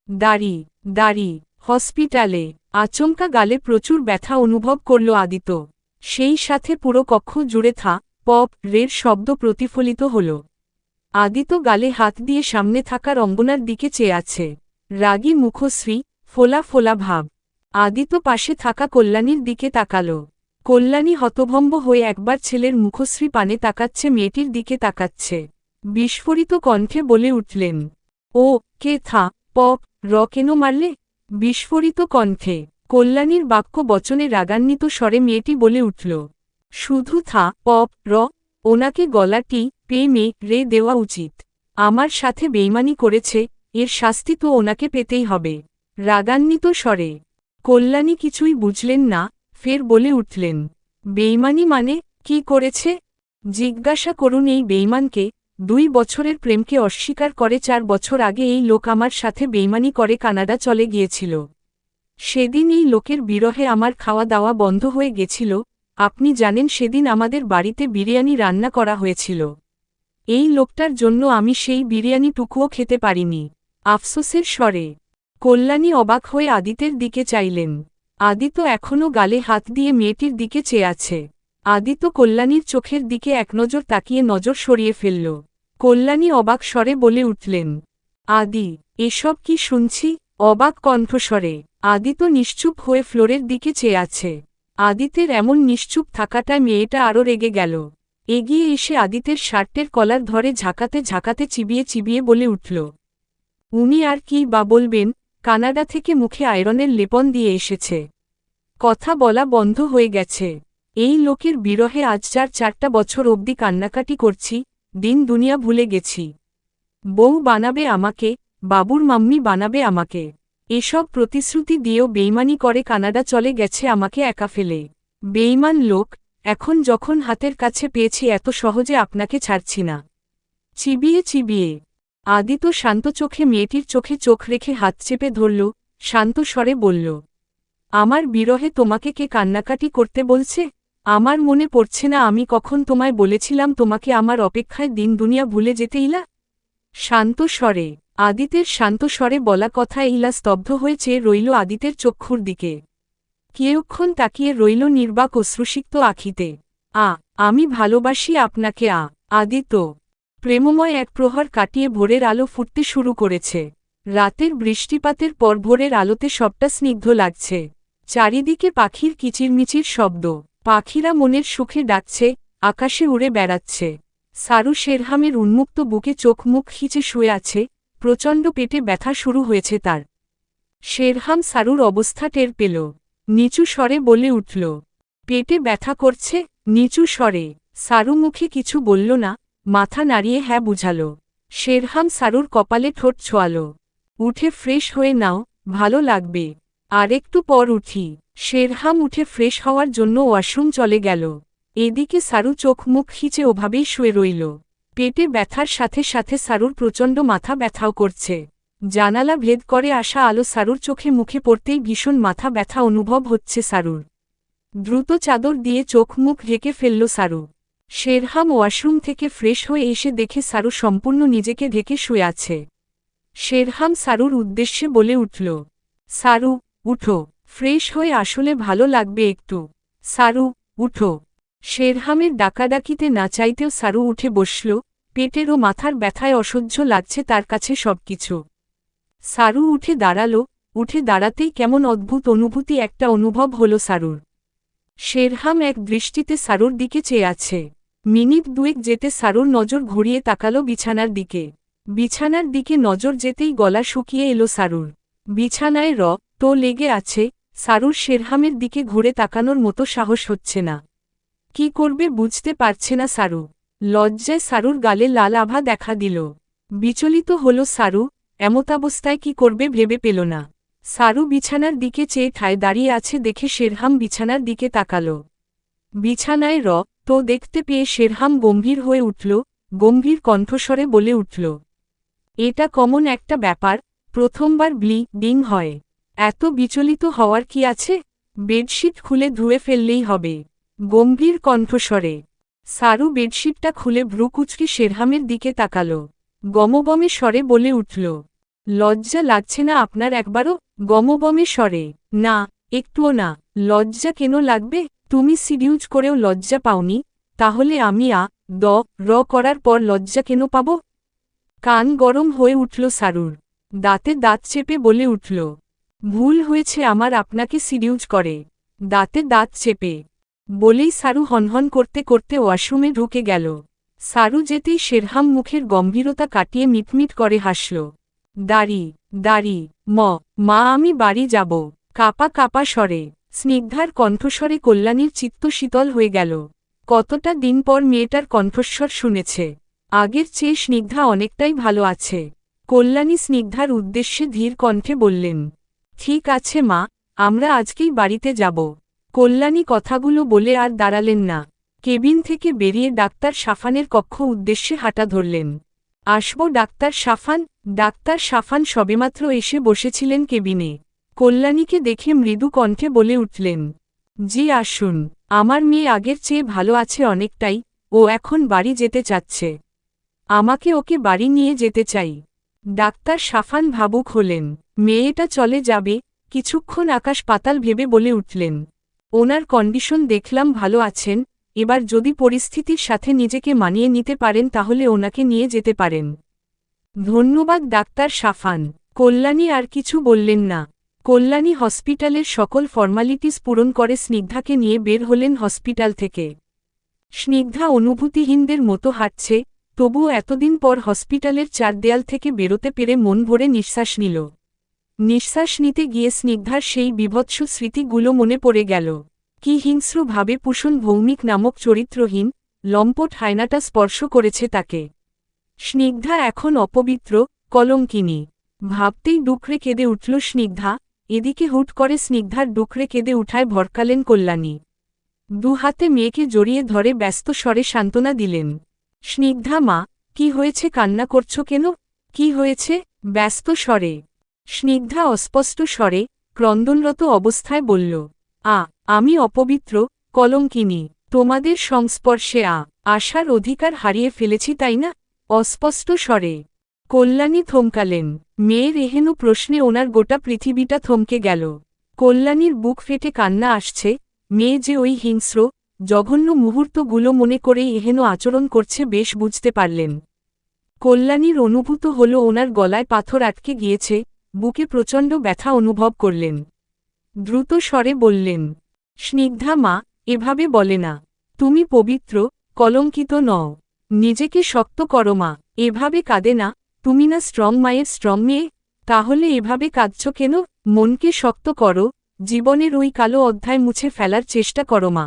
দাড়ি দাড়ি হসপিটালে আচমকা গালে প্রচুর ব্যথা অনুভব করল আদিত্য। সেই সাথে পুরো কক্ষ জুড়ে পপ রের শব্দ প্রতিফলিত হল। আদিত্য গালে হাত দিয়ে সামনে থাকা রঙ্গনার দিকে চেয়ে আছে। রাগী মুখশ্রী, ফোলা ফোলা ভাব। আদিত্য পাশে থাকা কল্যাণীর দিকে তাকাল। কল্যাণী হতভম্ব হয়ে একবার ছেলের মুখশ্রী পানে তাকাচ্ছে, মেয়েটির দিকে তাকাচ্ছে। বিস্ফোরিত কণ্ঠে বলে উঠলেন, ও কে পপ কেন মারলে? বিস্ফোরিত কণ্ঠে কল্যাণীর বাক্য বচনে রাগান্বিত স্বরে মেয়েটি বলে উঠল, শুধু পপ ওনাকে গলাটি রে দেওয়া উচিত। আমার সাথে বেইমানি করেছে, এর শাস্তি তো ওনাকে পেতেই হবে। রাগান্বিত স্বরে কল্যাণী কিছুই বুঝলেন না, ফের বলে উঠলেন, বেইমানি মানে কি করেছে? জিজ্ঞাসা করুন এই বেইমানকে। 2 বছরের প্রেমকে অস্বীকার করে 4 বছর আগে এই লোক আমার সাথে বেইমানি করে কানাডা চলে গিয়েছিল। সেদিন এই লোকের বিরহে আমার খাওয়া দাওয়া বন্ধ হয়ে গেছিল। আপনি জানেন সেদিন আমাদের বাড়িতে বিরিয়ানি রান্না করা হয়েছিল। এই লোকটার জন্য আমি সেই বিরিয়ানিটুকুও খেতে পারিনি। আফসোসের স্বরে কল্যাণী অবাক হয়ে আদিতের দিকে চাইলেন। আদিত্য এখনও গালে হাত দিয়ে মেয়েটির দিকে চেয়ে আছে। আদিত্য কল্যাণীর চোখের দিকে একনজর তাকিয়ে নজর সরিয়ে ফেলল। কল্যাণী অবাক স্বরে বলে উঠলেন, আদি, এসব কি শুনছি? অবাক কণ্ঠস্বরে আদিত্য নিশ্চুপ হয়ে ফ্লোরের দিকে চেয়ে আছে। আদিত্যের এমন নিশ্চুপ থাকাটায় মেয়েটা আরও রেগে গেল। এগিয়ে এসে আদিত্যের শার্টের কলার ধরে ঝাঁকাতে ঝাঁকাতে চিবিয়ে চিবিয়ে বলে উঠল, উনি আর কি বা বলবেন, কানাডা থেকে মুখে আয়রনের লেপন দিয়ে এসেছে। কথা বলা বন্ধ হয়ে গেছে। এই লোকের বিরহে আজ 4 বছর অবধি কান্নাকাটি করছি, দিন দুনিয়া ভুলে গেছি। বউ বানাবে আমাকে, বাবুর মাম্মি বানাবে আমাকে। এসব প্রতিশ্রুতি দিয়েও বেইমানি করে কানাডা চলে গেছে আমাকে একা ফেলে। বেইমান লোক, এখন যখন হাতের কাছে পেয়েছি এত সহজে আপনাকে ছাড়ছি না। চিবিয়ে চিবিয়ে আদিত্য শান্ত চোখে মেয়েটির চোখে চোখ রেখে হাত চেপে ধরল, শান্ত স্বরে বলল, আমার বিরহে তোমাকে কে কান্নাকাটি করতে বলছে? আমার মনে পড়ছে না আমি কখন তোমায় বলেছিলাম তোমাকে আমার অপেক্ষায় দিন দুনিয়া ভুলে যেতে ইলা? শান্ত স্বরে আদিতের শান্ত স্বরে বলা কথা ইলা স্তব্ধ হয়ে চেয়ে রইল আদিতের চক্ষুর দিকে। কিয়ক্ষণ তাকিয়ে রইল নির্বাক অশ্রুসিক্ত আখিতে। আমি ভালোবাসি আপনাকে আদিত্য। প্রেমময় এক প্রহর কাটিয়ে ভোরের আলো ফুটতে শুরু করেছে। রাতের বৃষ্টিপাতের পর ভোরের আলোতে সবটা স্নিগ্ধ লাগছে। চারিদিকে পাখির কিচিরমিচির শব্দ। পাখিরা মনের সুখে ডাকছে, আকাশে উড়ে বেড়াচ্ছে। সারু শেরহামের উন্মুক্ত বুকে চোখ মুখ খিচে শুয়ে আছে, প্রচণ্ড পেটে ব্যথা শুরু হয়েছে তার। শেরহাম সারুর অবস্থা টের পেল। নিচু স্বরে বলে উঠল, পেটে ব্যথা করছে? নিচু স্বরে সারু মুখে কিছু বলল না, মাথা নাড়িয়ে হ্যাঁ বুঝাল। শেরহাম সারুর কপালে ঠোঁট ছোঁয়াল। উঠে ফ্রেশ হয়ে নাও, ভালো লাগবে। আরেকটু পর উঠি। শেরহাম উঠে ফ্রেশ হওয়ার জন্য ওয়াশরুম চলে গেল। এদিকে সারু চোখ মুখ খিচে ওভাবেই শুয়ে রইল। পেটে ব্যথার সাথে সাথে সারুর প্রচণ্ড মাথা ব্যথাও করছে। জানালা ভেদ করে আসা আলো সারুর চোখে মুখে পড়তেই ভীষণ মাথা ব্যথা অনুভব হচ্ছে সারুর। দ্রুত চাদর দিয়ে চোখ মুখ ঢেকে ফেলল সারু। শেরহাম ওয়াশরুম থেকে ফ্রেশ হয়ে এসে দেখে সারু সম্পূর্ণ নিজেকে ঢেকে শুয়ে আছে। শেরহাম সারুর উদ্দেশ্যে বলে উঠল, সারু, উঠো, ফ্রেশ হয়ে আসলে ভালো লাগবে একটু। সারু, উঠো। শেরহামের ডাকাডাকিতে না চাইতেও সারু উঠে বসল। পেটের ও মাথার ব্যথায় অসহ্য লাগছে তার কাছে সবকিছু। সারু উঠে দাঁড়াল। উঠে দাঁড়াতেই কেমন অদ্ভুত অনুভূতি একটা অনুভব হল সারুর। শেরহাম এক দৃষ্টিতে সারুর দিকে চেয়ে আছে। মিনিট দুয়েক যেতে সারুর নজর ঘুরিয়ে তাকাল বিছানার দিকে। বিছানার দিকে নজর যেতেই গলা শুকিয়ে এলো সারুর। বিছানায় তো লেগে আছে। সারুর শেরহামের দিকে ঘুরে তাকানোর মতো সাহস হচ্ছে না। কি করবে বুঝতে পারছে না সারু। লজ্জায় সারুর গালে লাল আভা দেখা দিল। বিচলিত হল সারু, এমতাবস্থায় কি করবে ভেবে পেল না। সারু বিছানার দিকে চেয়ে ঠায় দাঁড়িয়ে আছে দেখে শেরহাম বিছানার দিকে তাকাল। বিছানায় তো দেখতে পেয়ে শেরহাম গম্ভীর হয়ে উঠল, গম্ভীর কণ্ঠস্বরে বলে উঠল, এটা কমন একটা ব্যাপার, প্রথমবার ব্লিডিং হয়। এত বিচলিত হওয়ার কি আছে? বেডশিট খুলে ধুয়ে ফেললেই হবে। গম্ভীর কণ্ঠস্বরে সারু বেডশিটটা খুলে ভ্রু কুঁচকে শেরহামের দিকে তাকাল। গমবমে স্বরে বলে উঠল, লজ্জা লাগছে না আপনার একবারও? গমবমে স্বরে, না, একটুও না। লজ্জা কেন লাগবে? তুমি সিডিউজ করেও লজ্জা পাওনি, তাহলে আমি র করার পর লজ্জা কেন পাব? কান গরম হয়ে উঠল সারুর। দাঁতে দাঁত চেপে বলে উঠল, ভুল হয়েছে আমার আপনাকে সিডিউজ করে। দাঁতে দাঁত চেপে বলেই সারু হনহন করতে করতে ওয়াশরুমে ঢুকে গেল। সারু যেতেই শেরহাম মুখের গম্ভীরতা কাটিয়ে মিটমিট করে হাসল। দাড়ি মা আমি বাড়ি যাব। কাপা কাপা স্বরে স্নিগ্ধার কণ্ঠস্বরে কল্যাণীর চিত্ত শীতল হয়ে গেল। কতটা দিন পর মেয়েটার কণ্ঠস্বর শুনেছে। আগের চেয়ে স্নিগ্ধা অনেকটাই ভালো আছে। কল্যাণী স্নিগ্ধার উদ্দেশ্যে ধীর কণ্ঠে বললেন, ঠিক আছে মা, আমরা আজকেই বাড়িতে যাব। কল্যাণী কথাগুলো বলে আর দাঁড়ালেন না। কেবিন থেকে বেরিয়ে ডাক্তার সাফানের কক্ষ উদ্দেশ্যে হাঁটা ধরলেন। আসব ডাক্তার সাফান। ডাক্তার সাফান সবেমাত্র এসে বসেছিলেন কেবিনে। কল্যাণীকে দেখে মৃদু কণ্ঠে বলে উঠলেন, জি আসুন। আমার মেয়ে আগের চেয়ে ভালো আছে অনেকটাই, ও এখন বাড়ি যেতে চাচ্ছে। আমাকে ওকে বাড়ি নিয়ে যেতে চাই। ডাক্তার সাফান ভাবুক হলেন। মেয়েটা চলে যাবে, কিছুক্ষণ আকাশ পাতাল ভেবে বলে উঠলেন, ওনার কন্ডিশন দেখলাম ভালো আছেন, এবার যদি পরিস্থিতির সাথে নিজেকে মানিয়ে নিতে পারেন তাহলে ওনাকে নিয়ে যেতে পারেন। ধন্যবাদ ডাক্তার সাফান। কল্যাণী আর কিছু বললেন না। কল্যাণী হসপিটালের সকল ফর্মালিটিস পূরণ করে স্নিগ্ধাকে নিয়ে বের হলেন হসপিটাল থেকে। স্নিগ্ধা অনুভূতিহীনদের মতো হাঁটছে, তবুও এতদিন পর হসপিটালের চার দেয়াল থেকে বেরোতে পেরে মন ভরে নিঃশ্বাস নিল। নিঃশ্বাস নিতে গিয়ে স্নিগ্ধার সেই বিভৎস স্মৃতিগুলো মনে পড়ে গেল। কি হিংস্রভাবে পুষণ ভৌমিক নামক চরিত্রহীন, লম্পট হায়নাটা স্পর্শ করেছে তাকে। স্নিগ্ধা এখন অপবিত্র, কলঙ্কিনী। ভাবতেই ডুকরে কেঁদে উঠল স্নিগ্ধা। এদিকে হুট করে স্নিগ্ধার ডুকরে কেঁদে উঠায় ভরকালেন কল্যাণী। দুহাতে মেয়েকে জড়িয়ে ধরে ব্যস্ত স্বরে সান্ত্বনা দিলেন। স্নিগ্ধা মা, কি হয়েছে? কান্না করছো কেন? কি হয়েছে? ব্যস্ত স্বরে স্নিগ্ধা অস্পষ্ট স্বরে ক্রন্দনরত অবস্থায় বলল, আমি অপবিত্র, কলঙ্কিনী। তোমাদের সংস্পর্শে আসার অধিকার হারিয়ে ফেলেছি তাই না? অস্পষ্ট স্বরে কল্যাণী থমকালেন। মেয়ের এহেন প্রশ্নে ওনার গোটা পৃথিবীটা থমকে গেল। কল্যাণীর বুক ফেটে কান্না আসছে। মেয়ে যে ওই হিংস্র, জঘন্য মুহূর্তগুলো মনে করেই এহেন আচরণ করছে বেশ বুঝতে পারলেন। কল্যাণীর অনুভূত হল ওনার গলায় পাথর আটকে গিয়েছে, বুকে প্রচণ্ড ব্যথা অনুভব করলেন। দ্রুত স্বরে বললেন, স্নিগ্ধা মা, এভাবে বলে না। তুমি পবিত্র, কলঙ্কিত নও। নিজেকে শক্ত করো মা। এভাবে কাঁদে না। তুমি না স্ট্রং মায়ের স্ট্রং মেয়ে? তাহলে এভাবে কাঁদছ কেন? মনকে শক্ত করো, জীবনের ওই কালো অধ্যায় মুছে ফেলার চেষ্টা করো মা।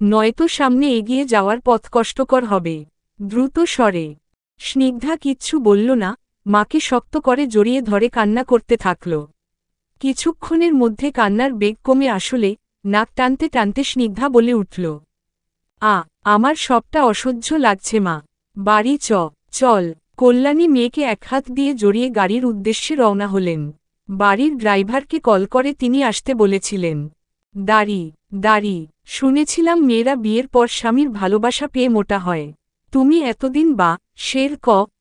নয়তো সামনে এগিয়ে যাওয়ার পথ কষ্টকর হবে। দ্রুত স্বরে স্নিগ্ধা কিচ্ছু বলল না, মাকে শক্ত করে জড়িয়ে ধরে কান্না করতে থাকল। কিছুক্ষণের মধ্যে কান্নার বেগ কমে আসলে নাক টানতে টানতে স্নিগ্ধা বলে উঠল, আমার সবটা অসহ্য লাগছে মা। বাড়ি চল। কল্যাণী মেয়েকে এক হাত দিয়ে জড়িয়ে গাড়ির উদ্দেশ্যে রওনা হলেন। বাড়ির ড্রাইভারকে কল করে তিনি আসতে বলেছিলেন। দাড়ি শুনেছিলাম মেয়েরা বিয়ের পর স্বামীর ভালোবাসা পেয়ে মোটা হয়। তুমি এতদিন শের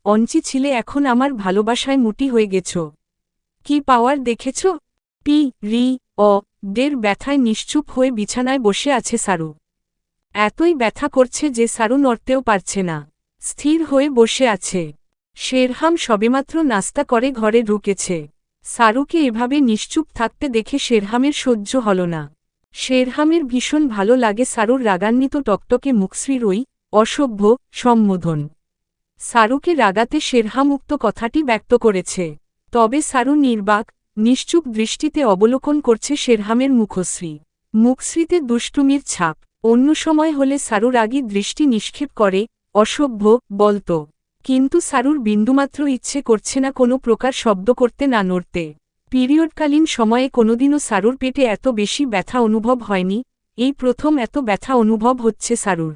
অঞ্চি ছিলে, এখন আমার ভালোবাসায় মুটি হয়ে গেছ। কি পাওয়ার দেখেছ? দের ব্যথায় নিশ্চুপ হয়ে বিছানায় বসে আছে সারু। এতই ব্যথা করছে যে সারু নড়তেও পারছে না, স্থির হয়ে বসে আছে। শেরহাম সবেমাত্র নাস্তা করে ঘরে ঢুকেছে। সারুকে এভাবে নিশ্চুপ থাকতে দেখে শেরহামের সহ্য হল না। শেরহামের ভীষণ ভালো লাগে সারুর রাগান্বিত টকটকে মুখশ্রীর ওই অসভ্য সম্বোধন। সারুকে রাগাতে শেরহাম উক্ত কথাটি ব্যক্ত করেছে। তবে সারু নির্বাক, নিশ্চুপ দৃষ্টিতে অবলোকন করছে শেরহামের মুখশ্রীতে দুষ্টুমির ছাপ। অন্য সময় হলে সারু রাগী দৃষ্টি নিক্ষেপ করে, অসভ্য বলত। কিন্তু সারুর বিন্দুমাত্র ইচ্ছে করছে না কোনো প্রকার শব্দ করতে, না নড়তে। পিরিয়ডকালীন সময়ে কোনোদিনও সারুর পেটে এত বেশি ব্যথা অনুভব হয়নি, এই প্রথম এত ব্যথা অনুভব হচ্ছে সারুর।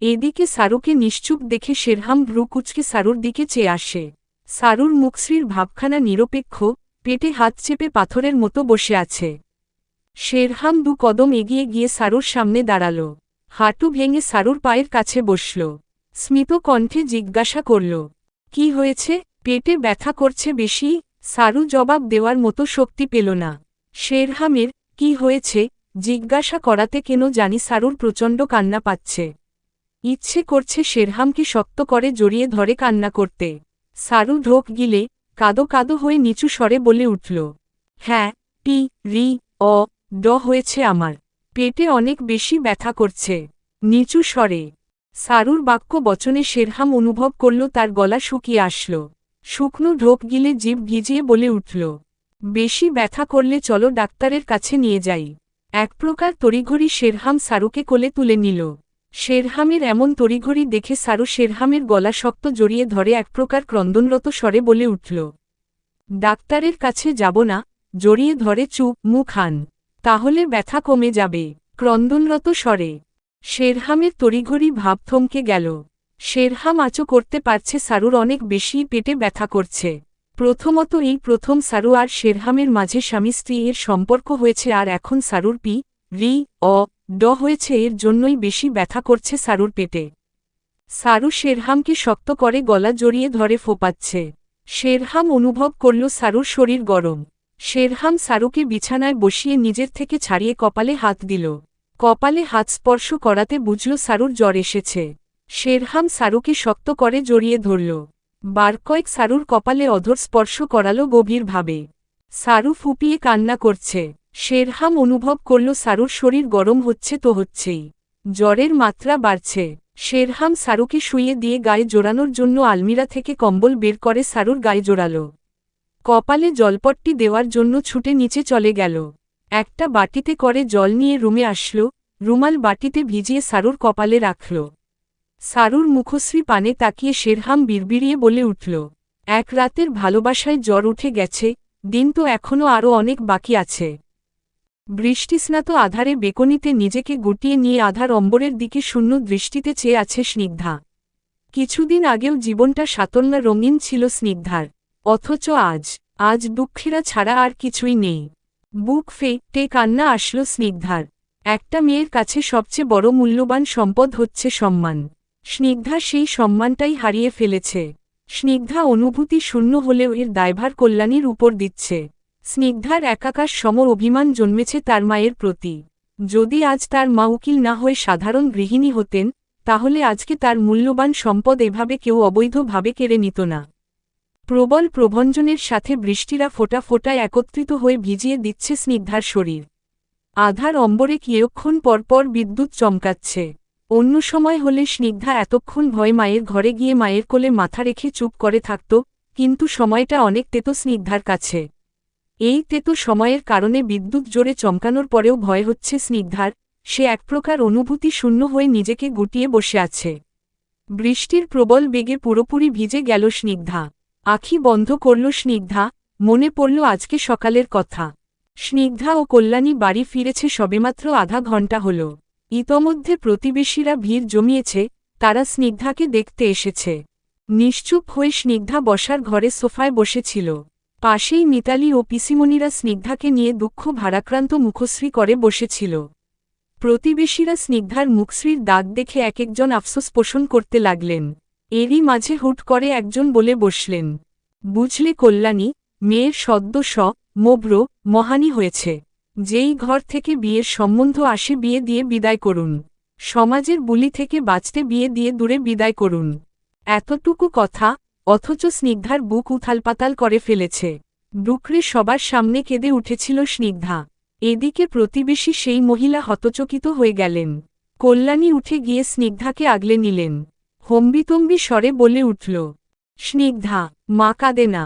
এদিকে সারুকে নিশ্চুপ দেখে শেরহাম ভ্রু কুঁচকে সারুর দিকে চেয়ে আসে। সারুর মুখশ্রীর ভাবখানা নিরপেক্ষ, পেটে হাত চেপে পাথরের মতো বসে আছে। শেরহাম 2 কদম এগিয়ে গিয়ে সারুর সামনে দাঁড়াল। হাঁটু ভেঙে সারুর পায়ের কাছে বসল। স্মিত কণ্ঠে জিজ্ঞাসা করল, কি হয়েছে? পেটে ব্যথা করছে বেশি? সারু জবাব দেওয়ার মতো শক্তি পেল না। শেরহামের কি হয়েছে জিজ্ঞাসা করাতে কেন জানি সারুর প্রচণ্ড কান্না পাচ্ছে। ইচ্ছে করছে শেরহামকে শক্ত করে জড়িয়ে ধরে কান্না করতে। সারু ঢোক গিলে কাদো কাদো হয়ে নিচু স্বরে বলে উঠল, হ্যাঁ, টি রি অ ড হয়েছে আমার। পেটে অনেক বেশি ব্যথা করছে। নিচু স্বরে সারুর বাক্য বচনে শেরহাম অনুভব করল তার গলা শুকিয়ে আসল। শুকনো ঢোক গিলে জিভ ভিজিয়ে বলে উঠল, বেশি ব্যথা করলে চলো ডাক্তারের কাছে নিয়ে যাই। এক প্রকার তড়িঘড়ি শেরহাম সারুকে কোলে তুলে নিল। শেরহামের এমন তড়িঘড়ি দেখে সারু শেরহামের গলা শক্ত জড়িয়ে ধরে এক প্রকার ক্রন্দনরত স্বরে বলে উঠল, ডাক্তারের কাছে যাব না। জড়িয়ে ধরে চুপ মুখ আন, তাহলে ব্যথা কমে যাবে। ক্রন্দনরত স্বরে শেরহামের তড়িঘড়ি ভাব থমকে গেল। শেরহাম আঁচো করতে পারছে সারুর অনেক বেশি পেটে ব্যথা করছে। প্রথমত এই প্রথম সারু আর শেরহামের মাঝে স্বামী স্ত্রী এর সম্পর্ক হয়েছে, আর এখন সারুর পি রি অ ড হয়েছে, এর জন্যই বেশি ব্যথা করছে সারুর পেটে। সারু শেরহামকে শক্ত করে গলা জড়িয়ে ধরে ফোপাচ্ছে। শেরহাম অনুভব করল সারুর শরীর গরম। শেরহাম সারুকে বিছানায় বসিয়ে নিজের থেকে ছাড়িয়ে কপালে হাত দিল। কপালে হাত স্পর্শ করাতে বুঝল সারুর জ্বর এসেছে। শেরহাম সারুকে শক্ত করে জড়িয়ে ধরল। বার কয়েক সারুর কপালে অধর স্পর্শ করালো গভীরভাবে। সারু ফুপিয়ে কান্না করছে। শেরহাম অনুভব করল সারুর শরীর গরম হচ্ছে তো হচ্ছেই, জ্বরের মাত্রা বাড়ছে। শেরহাম সারুকে শুইয়ে দিয়ে গায়ে জোড়ানোর জন্য আলমিরা থেকে কম্বল বের করে সারুর গায়ে জোড়াল। কপালে জলপট্টি দেওয়ার জন্য ছুটে নিচে চলে গেল। একটা বাটিতে করে জল নিয়ে রুমে আসলো, রুমাল বাটিতে ভিজিয়ে সারুর কপালে রাখল। সারুর মুখশ্রী পানে তাকিয়ে শেরহাম বিড়বিড়িয়ে বলে উঠল, এক রাতের ভালোবাসায় জ্বর উঠে গেছে, দিন তো এখনও আরও অনেক বাকি আছে। বৃষ্টিস্নাত আধারে বেকনিতে নিজেকে গুটিয়ে নিয়ে আধার অম্বরের দিকে শূন্য দৃষ্টিতে চেয়ে আছে স্নিগ্ধা। কিছুদিন আগেও জীবনটা সাতন্না রঙিন ছিল স্নিগ্ধার, অথচ আজ দুঃখেরা ছাড়া আর কিছুই নেই। বুক ফেটে কান্না আসলো স্নিগ্ধার। একটা মেয়ের কাছে সবচেয়ে বড় মূল্যবান সম্পদ হচ্ছে সম্মান। স্নিগ্ধা সেই সম্মানটাই হারিয়ে ফেলেছে। স্নিগ্ধা অনুভূতি শূন্য হলেও এর দায়ভার কল্যাণীর উপর দিচ্ছে। স্নিগ্ধার একাকাশ সম অভিমান জন্মেছে তার মায়ের প্রতি। যদি আজ তার মা উকিল না হয়ে সাধারণ গৃহিণী হতেন, তাহলে আজকে তার মূল্যবান সম্পদ এভাবে কেউ অবৈধভাবে কেড়ে নিত না। প্রবল প্রভঞ্জনের সাথে বৃষ্টিরা ফোঁটা ফোঁটায় একত্রিত হয়ে ভিজিয়ে দিচ্ছে স্নিগ্ধার শরীর। আধার অম্বরে কিয়ক্ষণ পরপর বিদ্যুৎ চমকাচ্ছে। অন্য সময় হলে স্নিগ্ধা এতক্ষণ ভয় মায়ের ঘরে গিয়ে মায়ের কোলে মাথা রেখে চুপ করে থাকত, কিন্তু সময়টা অনেক তেতো স্নিগ্ধার কাছে। এই তেতো সময়ের কারণে বিদ্যুৎ জোরে চমকানোর পরেও ভয় হচ্ছে স্নিগ্ধার। সে এক প্রকার অনুভূতি শূন্য হয়ে নিজেকে গুটিয়ে বসে আছে। বৃষ্টির প্রবল বেগে পুরোপুরি ভিজে গেল স্নিগ্ধা। আখি বন্ধ করল স্নিগ্ধা, মনে পড়ল আজকে সকালের কথা। স্নিগ্ধা ও কল্যাণী বাড়ি ফিরেছে সবেমাত্র আধা ঘণ্টা হল। ইতোমধ্যে প্রতিবেশীরা ভিড় জমিয়েছে, তারা স্নিগ্ধাকে দেখতে এসেছে। নিশ্চুপ হয়ে স্নিগ্ধা বসার ঘরে সোফায় বসেছিল। পাশেই মিতালি ও পিসিমণিরা স্নিগ্ধাকে নিয়ে দুঃখ ভারাক্রান্ত মুখশ্রী করে বসেছিল। প্রতিবেশীরা স্নিগ্ধার মুখশ্রীর দাগ দেখে এক একজন আফসোস পোষণ করতে লাগলেন। এরই মাঝে হুট করে একজন বলে বসলেন, বুঝলে কল্যাণী, মেয়ের সদ্য মোব্র মহানি হয়েছে। যেই ঘর থেকে বিয়ের সম্বন্ধ আসে বিয়ে দিয়ে বিদায় করুন। সমাজের বুলি থেকে বাঁচতে বিয়ে দিয়ে দূরে বিদায় করুন। এতটুকু কথা, অথচ স্নিগ্ধার বুক উথালপাতাল করে ফেলেছে। ডুকরে সবার সামনে কেঁদে উঠেছিল স্নিগ্ধা। এদিকে প্রতিবেশী সেই মহিলা হতচকিত হয়ে গেলেন। কল্যাণী উঠে গিয়ে স্নিগ্ধাকে আগলে নিলেন। হম্বিতম্বি স্বরে বলে উঠল, স্নিগ্ধা, মা কাঁদে না,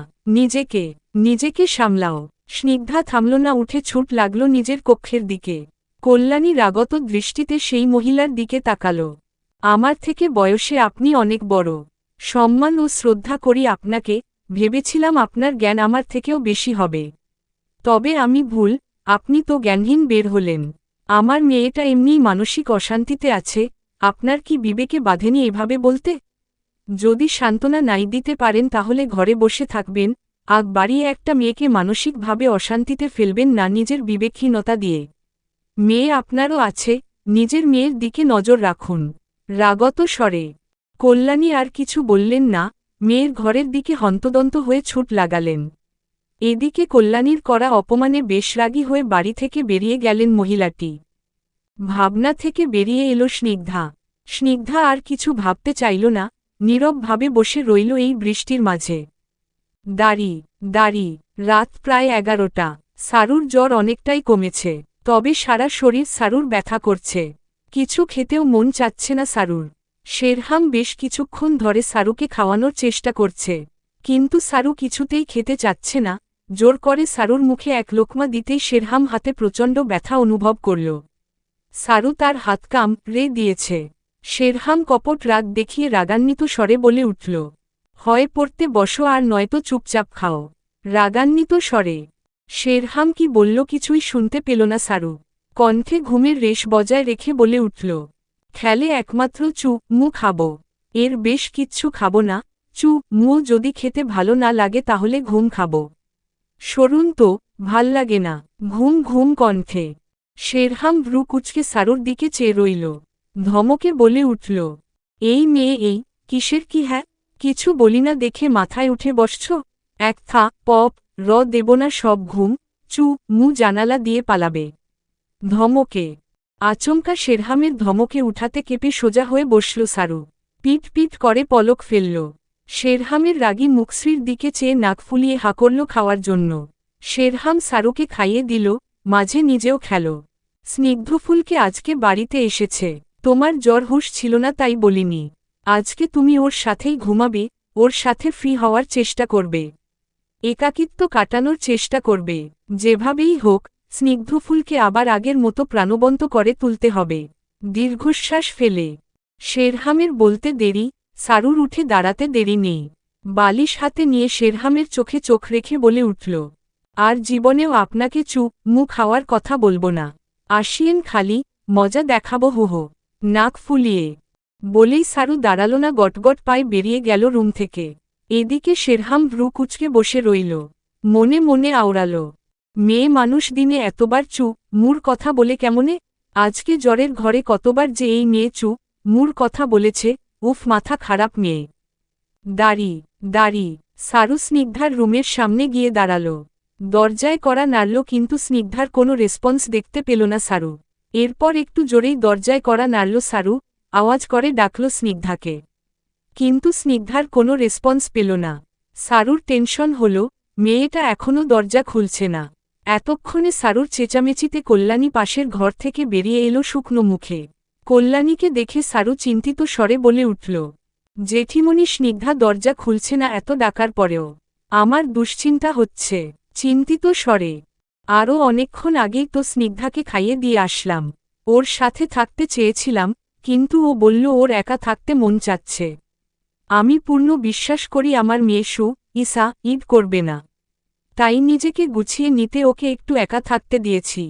নিজেকে সামলাও। স্নিগ্ধা থামল না, উঠে ছুট লাগল নিজের কক্ষের দিকে। কল্যাণী রাগত দৃষ্টিতে সেই মহিলার দিকে তাকাল। আমার থেকে বয়সে আপনি অনেক বড়, সম্মান ও শ্রদ্ধা করি আপনাকে, ভেবেছিলাম আপনার জ্ঞান আমার থেকেও বেশি হবে। তবে আমি ভুল, আপনি তো জ্ঞানহীন বের হলেন। আমার মেয়েটা এমনিই মানসিক অশান্তিতে আছে, আপনার কি বিবেকে বাঁধেনি এভাবে বলতে? যদি সান্ত্বনা নাই দিতে পারেন তাহলে ঘরে বসে থাকবেন, আগ বাড়িয়ে একটা মেয়েকে মানসিকভাবে অশান্তিতে ফেলবেন না নিজের বিবেকহীনতা দিয়ে। মেয়ে আপনারও আছে, নিজের মেয়ের দিকে নজর রাখুন। রাগত স্বরে কল্যাণী আর কিছু বললেন না, মেয়ের ঘরের দিকে হন্তদন্ত হয়ে ছুট লাগালেন। এদিকে কল্যাণীর করা অপমানে বেশ রাগী হয়ে বাড়ি থেকে বেরিয়ে গেলেন মহিলাটি। ভাবনা থেকে বেরিয়ে এলো স্নিগ্ধা। স্নিগ্ধা আর কিছু ভাবতে চাইল না, নীরবভাবে বসে রইল এই বৃষ্টির মাঝে। দাঁড়ি রাত প্রায় 11টা। সারুর জ্বর অনেকটাই কমেছে, তবে সারা শরীর সারুর ব্যথা করছে। কিছু খেতেও মন চাচ্ছে না সারুর। শেরহাম বেশ কিছুক্ষণ ধরে সারুকে খাওয়ানোর চেষ্টা করছে, কিন্তু সারু কিছুতেই খেতে চাচ্ছে না। জোর করে সারুর মুখে এক লোকমা দিতেই শেরহাম হাতে প্রচণ্ড ব্যথা অনুভব করল। সারু তার হাত কামড়ে দিয়েছে। শেরহাম কপট রাগ দেখিয়ে রাগান্বিত স্বরে বলে উঠল, হয় পড়তে বসো আর নয়তো চুপচাপ খাও। রাগান্বিত স্বরে শেরহাম কি বলল কিছুই শুনতে পেল না সারু। কণ্ঠে ঘুমের রেশ বজায় রেখে বলে উঠল, খেলে একমাত্র মু খাবো, এর বেশ কিচ্ছু খাবো না। মু যদি খেতে ভালো না লাগে তাহলে ঘুম খাবো। সরুন তো, ভাল লাগে না। ঘুম কণ্ঠে শেরহাম ভ্রু কুচকে সারুর দিকে চেয়ে রইল। ধমকে বলে উঠল, এই মেয়ে এই কিসের কি? হ্যাঁ, কিছু বলি না দেখে মাথায় উঠে বসছ? এক থা পপ দেব না সব ঘুম। মু জানালা দিয়ে পালাবে। ধমকে আচমকা শেরহামের ধমকে উঠাতে কেঁপে সোজা হয়ে বসল সারু। পিট করে পলক ফেলল। শেরহামের রাগী মুখশ্রীর দিকে চেয়ে নাক ফুলিয়ে হা করল খাওয়ার জন্য। শেরহাম সারুকে খাইয়ে দিল, মাঝে নিজেও খেল। স্নিগ্ধফুলকে আজকে বাড়িতে এসেছে, তোমার জ্বর হুঁশ ছিল না তাই বলিনি। আজকে তুমি ওর সাথেই ঘুমাবে, ওর সাথে ফ্রি হওয়ার চেষ্টা করবে, একাকিত্ব কাটানোর চেষ্টা করবে। যেভাবেই হোক স্নিগ্ধফুলকে আবার আগের মতো প্রাণবন্ত করে তুলতে হবে। দীর্ঘশ্বাস ফেলে শেরহামের বলতে দেরি, সারুর উঠে দাঁড়াতে দেরি নেই। বালিশ হাতে নিয়ে শেরহামের চোখে চোখ রেখে বলে উঠল, আর জীবনেও আপনাকে মু খাওয়ার কথা বলবো না। আসিয়েন খালি, মজা দেখাবো হুহো। নাক ফুলিয়ে বলেই সারু দাঁড়ালো না, গটগট পায়ে বেরিয়ে গেল রুম থেকে। এদিকে শেরহাম ভ্রু কুচকে বসে রইল, মনে মনে আওড়াল, মেয়ে মানুষ দিনে এতবার মুর কথা বলে কেমনে? আজকে জ্বরের ঘরে কতবার যে এই মেয়ে মুর কথা বলেছে। উফ, মাথা খারাপ মেয়ে। দাঁড়ি সারু স্নিগ্ধার রুমের সামনে গিয়ে দাঁড়াল। দরজায় কড়া নাড়ল, কিন্তু স্নিগ্ধার কোনো রেসপন্স দেখতে পেল না সারু। এরপর একটু জোরেই দরজায় কড়া নাড়ল সারু, আওয়াজ করে ডাকল স্নিগ্ধাকে। কিন্তু স্নিগ্ধার কোনো রেসপন্স পেল না। সারুর টেনশন হল, মেয়েটা এখনও দরজা খুলছে না। এতক্ষণে সারুর চেঁচামেচিতে কল্যাণী পাশের ঘর থেকে বেরিয়ে এলো শুকনো মুখে। কল্যাণীকে দেখে সারু চিন্তিত স্বরে বলে উঠল, জেঠিমণি, স্নিগ্ধা দরজা খুলছে না এত ডাকার পরেও। আমার দুশ্চিন্তা হচ্ছে। চিন্তিত স্বরে আরও অনেকক্ষণ আগেই তো স্নিগ্ধাকে খাইয়ে দিয়ে আসলাম। ওর সাথে থাকতে চেয়েছিলাম, কিন্তু ও বলল ওর একা থাকতে মন চাচ্ছে। আমি পূর্ণ বিশ্বাস করি আমার মেয়ে ঈদ করবে না, তাই নিজেকে গুছিয়ে নিতে ওকে একটু একা থাকতে দিয়েছি।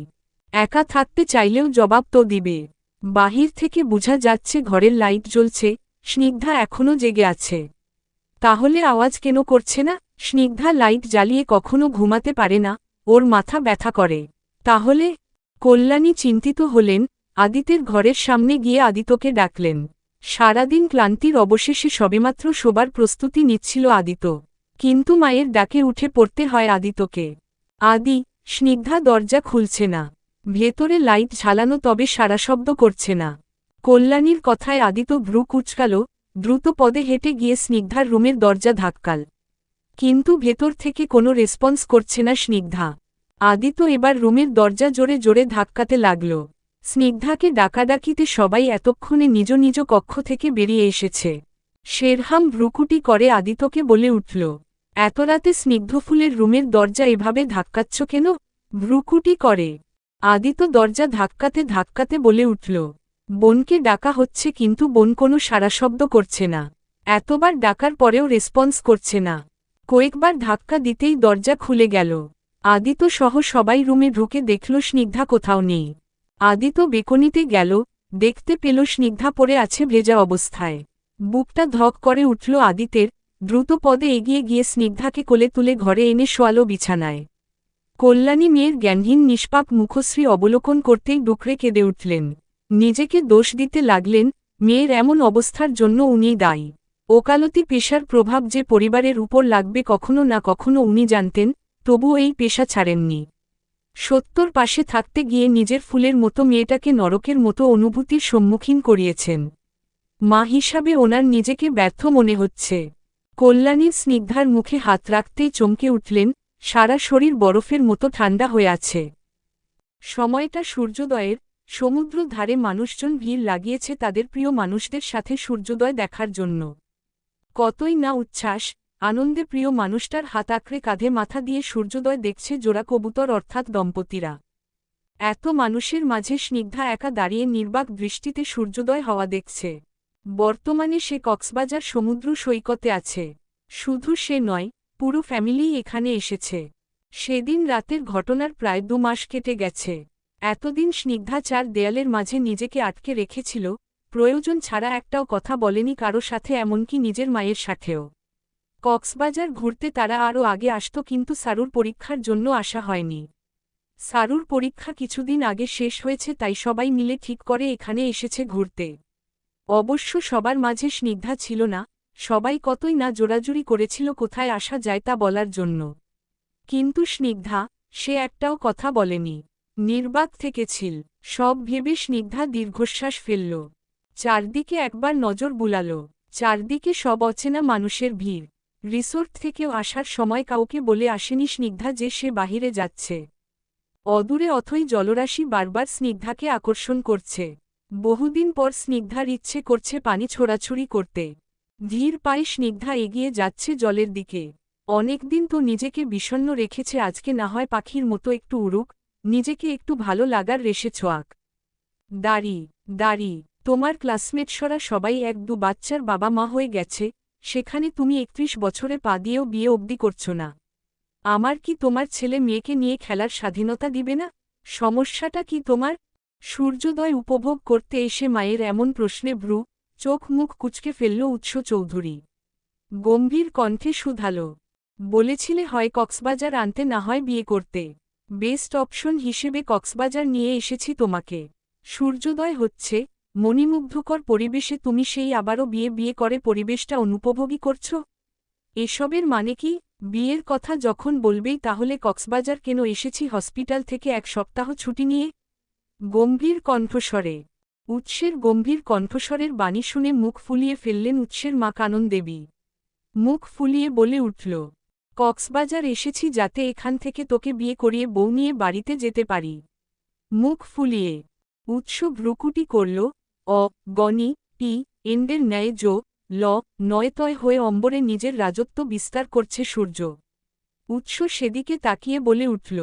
একা থাকতে চাইলেও জবাব তো দিবে। বাহির থেকে বোঝা যাচ্ছে ঘরের লাইট জ্বলছে, স্নিগ্ধা এখনও জেগে আছে। তাহলে আওয়াজ কেন করছে না? স্নিগ্ধা লাইট জ্বালিয়ে কখনো ঘুমাতে পারে না, ওর মাথা ব্যথা করে। তাহলে? কল্যাণী চিন্তিত হলেন। আদিতের ঘরের সামনে গিয়ে আদিতকে ডাকলেন। সারাদিন ক্লান্তির অবশেষে সবেমাত্র শোবার প্রস্তুতি নিচ্ছিল আদিত, কিন্তু মায়ের ডাকে উঠে পড়তে হয় আদিতকে। স্নিগ্ধা দরজা খুলছে না, ভেতরে লাইট ঝালানো, তবে সারা শব্দ করছে না। কল্যাণীর কথায় আদিত ভ্রু কুচকাল, দ্রুত পদে হেঁটে গিয়ে স্নিগ্ধার রুমের দরজা ধাক্কাল। কিন্তু ভেতর থেকে কোনো রেসপন্স করছে না স্নিগ্ধা। আদিত এবার রুমের দরজা জোরে জোরে ধাক্কাতে লাগল। স্নিগ্ধাকে ডাকাডাকিতে সবাই এতক্ষণে নিজ নিজ কক্ষ থেকে বেরিয়ে এসেছে। শেরহাম ভ্রুকুটি করে আদিতকে বলে উঠল, এত রাতে স্নিগ্ধফুলের রুমের দরজা এভাবে ধাক্কাচ্ছ কেন? ভ্রুকুটি করে আদিত দরজা ধাক্কাতে ধাক্কাতে বলে উঠল, বোনকে ডাকা হচ্ছে, কিন্তু বোন কোনো সারা শব্দ করছে না। এতবার ডাকার পরেও রেসপন্স করছে না। কয়েকবার ধাক্কা দিতেই দরজা খুলে গেল। আদিত সহ সবাই রুমে ঢুকে দেখল স্নিগ্ধা কোথাও নেই। আদিত বেকনিতে গেল, দেখতে পেল স্নিগ্ধা পড়ে আছে ভেজা অবস্থায়। বুকটা ধক করে উঠল আদিতের, দ্রুত পদে এগিয়ে গিয়ে স্নিগ্ধাকে কোলে তুলে ঘরে এনে শোয়ালো বিছানায়। কল্যাণী মেয়ের জ্ঞানহীন নিষ্পাপ মুখশ্রী অবলোকন করতেই ডুকরে কেঁদে উঠলেন। নিজেকে দোষ দিতে লাগলেন, মেয়ের এমন অবস্থার জন্য উনিই দায়ী। ওকালতি পেশার প্রভাব যে পরিবারের উপর লাগবে কখনো না কখনো উনি জানতেন, তবুও এই পেশা ছাড়েননি। সত্যর পাশে থাকতে গিয়ে নিজের ফুলের মতো মেয়েটাকে নরকের মতো অনুভূতির সম্মুখীন করিয়েছেন। মা হিসাবে ওনার নিজেকে ব্যর্থ মনে হচ্ছে। কল্যাণীর স্নিগ্ধার মুখে হাত রাখতেই চমকে উঠলেন, সারা শরীর বরফের মতো ঠান্ডা হয়ে আছে। সময়টা সূর্যোদয়ের, সমুদ্র ধারে মানুষজন ভিড় লাগিয়েছে তাদের প্রিয় মানুষদের সাথে সূর্যোদয় দেখার জন্য। কতই না উচ্ছ্বাস, আনন্দে প্রিয় মানুষটার হাত আঁকড়ে কাঁধে মাথা দিয়ে সূর্যোদয় দেখছে জোড়া কবুতর অর্থাৎ দম্পতিরা। এত মানুষের মাঝে স্নিগ্ধা একা দাঁড়িয়ে নির্বাক দৃষ্টিতে সূর্যোদয় হওয়া দেখছে। বর্তমানে সে কক্সবাজার সমুদ্র সৈকতে আছে। শুধু সে নয়, পুরো ফ্যামিলিই এখানে এসেছে। সেদিন রাতের ঘটনার প্রায় 2 মাস কেটে গেছে। এতদিন স্নিগ্ধা 4 দেয়ালের মাঝে নিজেকে আটকে রেখেছিল, প্রয়োজন ছাড়া একটাও কথা বলেনি কারো সাথে, এমনকি নিজের মায়ের সাথেও। কক্সবাজার ঘুরতে তারা আরও আগে আসত, কিন্তু সারুর পরীক্ষার জন্য আসা হয়নি। সারুর পরীক্ষা কিছুদিন আগে শেষ হয়েছে, তাই সবাই মিলে ঠিক করে এখানে এসেছে ঘুরতে। অবশ্য সবার মাঝে স্নিগ্ধা ছিল না, সবাই কতই না জোরাজুরি করেছিল কোথায় আসা যায় তা বলার জন্য। কিন্তু স্নিগ্ধা, সে একটাও কথা বলেনি, নির্বাক থেকেছিল। সব ভেবে স্নিগ্ধা দীর্ঘশ্বাস ফেলল। চারদিকে একবার নজর বুলাল। চারদিকে সব অচেনা মানুষের ভিড়। রিসোর্ট থেকেও আসার সময় কাউকে বলে আসেনি স্নিগ্ধা যে সে বাহিরে যাচ্ছে। অদূরে অথই জলরাশি বারবার স্নিগ্ধাকে আকর্ষণ করছে। বহুদিন পর স্নিগ্ধার ইচ্ছে করছে পানি ছোড়াছুড়ি করতে। ধীর পায়ে স্নিগ্ধা এগিয়ে যাচ্ছে জলের দিকে। অনেকদিন তো নিজেকে বিষণ্ণ রেখেছে, আজকে না হয় পাখির মতো একটু উড়ুক, নিজেকে একটু ভালো লাগার রেশে ছোঁয়াক। দাঁড়ি দাঁড়ি, তোমার ক্লাসমেটসরা সবাই 1-2 বাচ্চার বাবা মা হয়ে গেছে, সেখানে তুমি 31 বছরে পা দিয়েও বিয়ে অবধি করছো না। আমার কি তোমার ছেলে মেয়েকে নিয়ে খেলার স্বাধীনতা দিবে না? সমস্যাটা কি তোমার? সূর্যোদয় উপভোগ করতে এসে মায়ের এমন প্রশ্নে ভ্রু, চোখ মুখ কুঁচকে ফেলল উৎস চৌধুরী। গম্ভীর কণ্ঠে শুধালো, বলেছিলে হয় কক্সবাজার আনতে না হয় বিয়ে করতে। বেস্ট অপশন হিসেবে কক্সবাজার নিয়ে এসেছি তোমাকে। সূর্যোদয় হচ্ছে, মণিমুগ্ধকর পরিবেশে তুমি সেই আবারও বিয়ে করে পরিবেশটা অনুপভোগী করছো। এসবের মানে কি? বিয়ের কথা যখন বলবেই তাহলে কক্সবাজার কেন এসেছি হসপিটাল থেকে 1 সপ্তাহ ছুটি নিয়ে? গম্ভীর কণ্ঠস্বরে। উৎসের গম্ভীর কণ্ঠস্বরের বাণী শুনে মুখ ফুলিয়ে ফেললেন উৎসের মা কানন দেবী। মুখ ফুলিয়ে বলে উঠল, কক্সবাজার এসেছি যাতে এখান থেকে তোকে বিয়ে করিয়ে বউ নিয়ে বাড়িতে যেতে পারি। মুখ ফুলিয়ে। উৎস ভ্রুকুটি করল, গনি টি এন্ডের ন্যায় ল নয়তয় হয়ে অম্বরে নিজের রাজত্ব বিস্তার করছে সূর্য। উৎস সেদিকে তাকিয়ে বলে উঠল,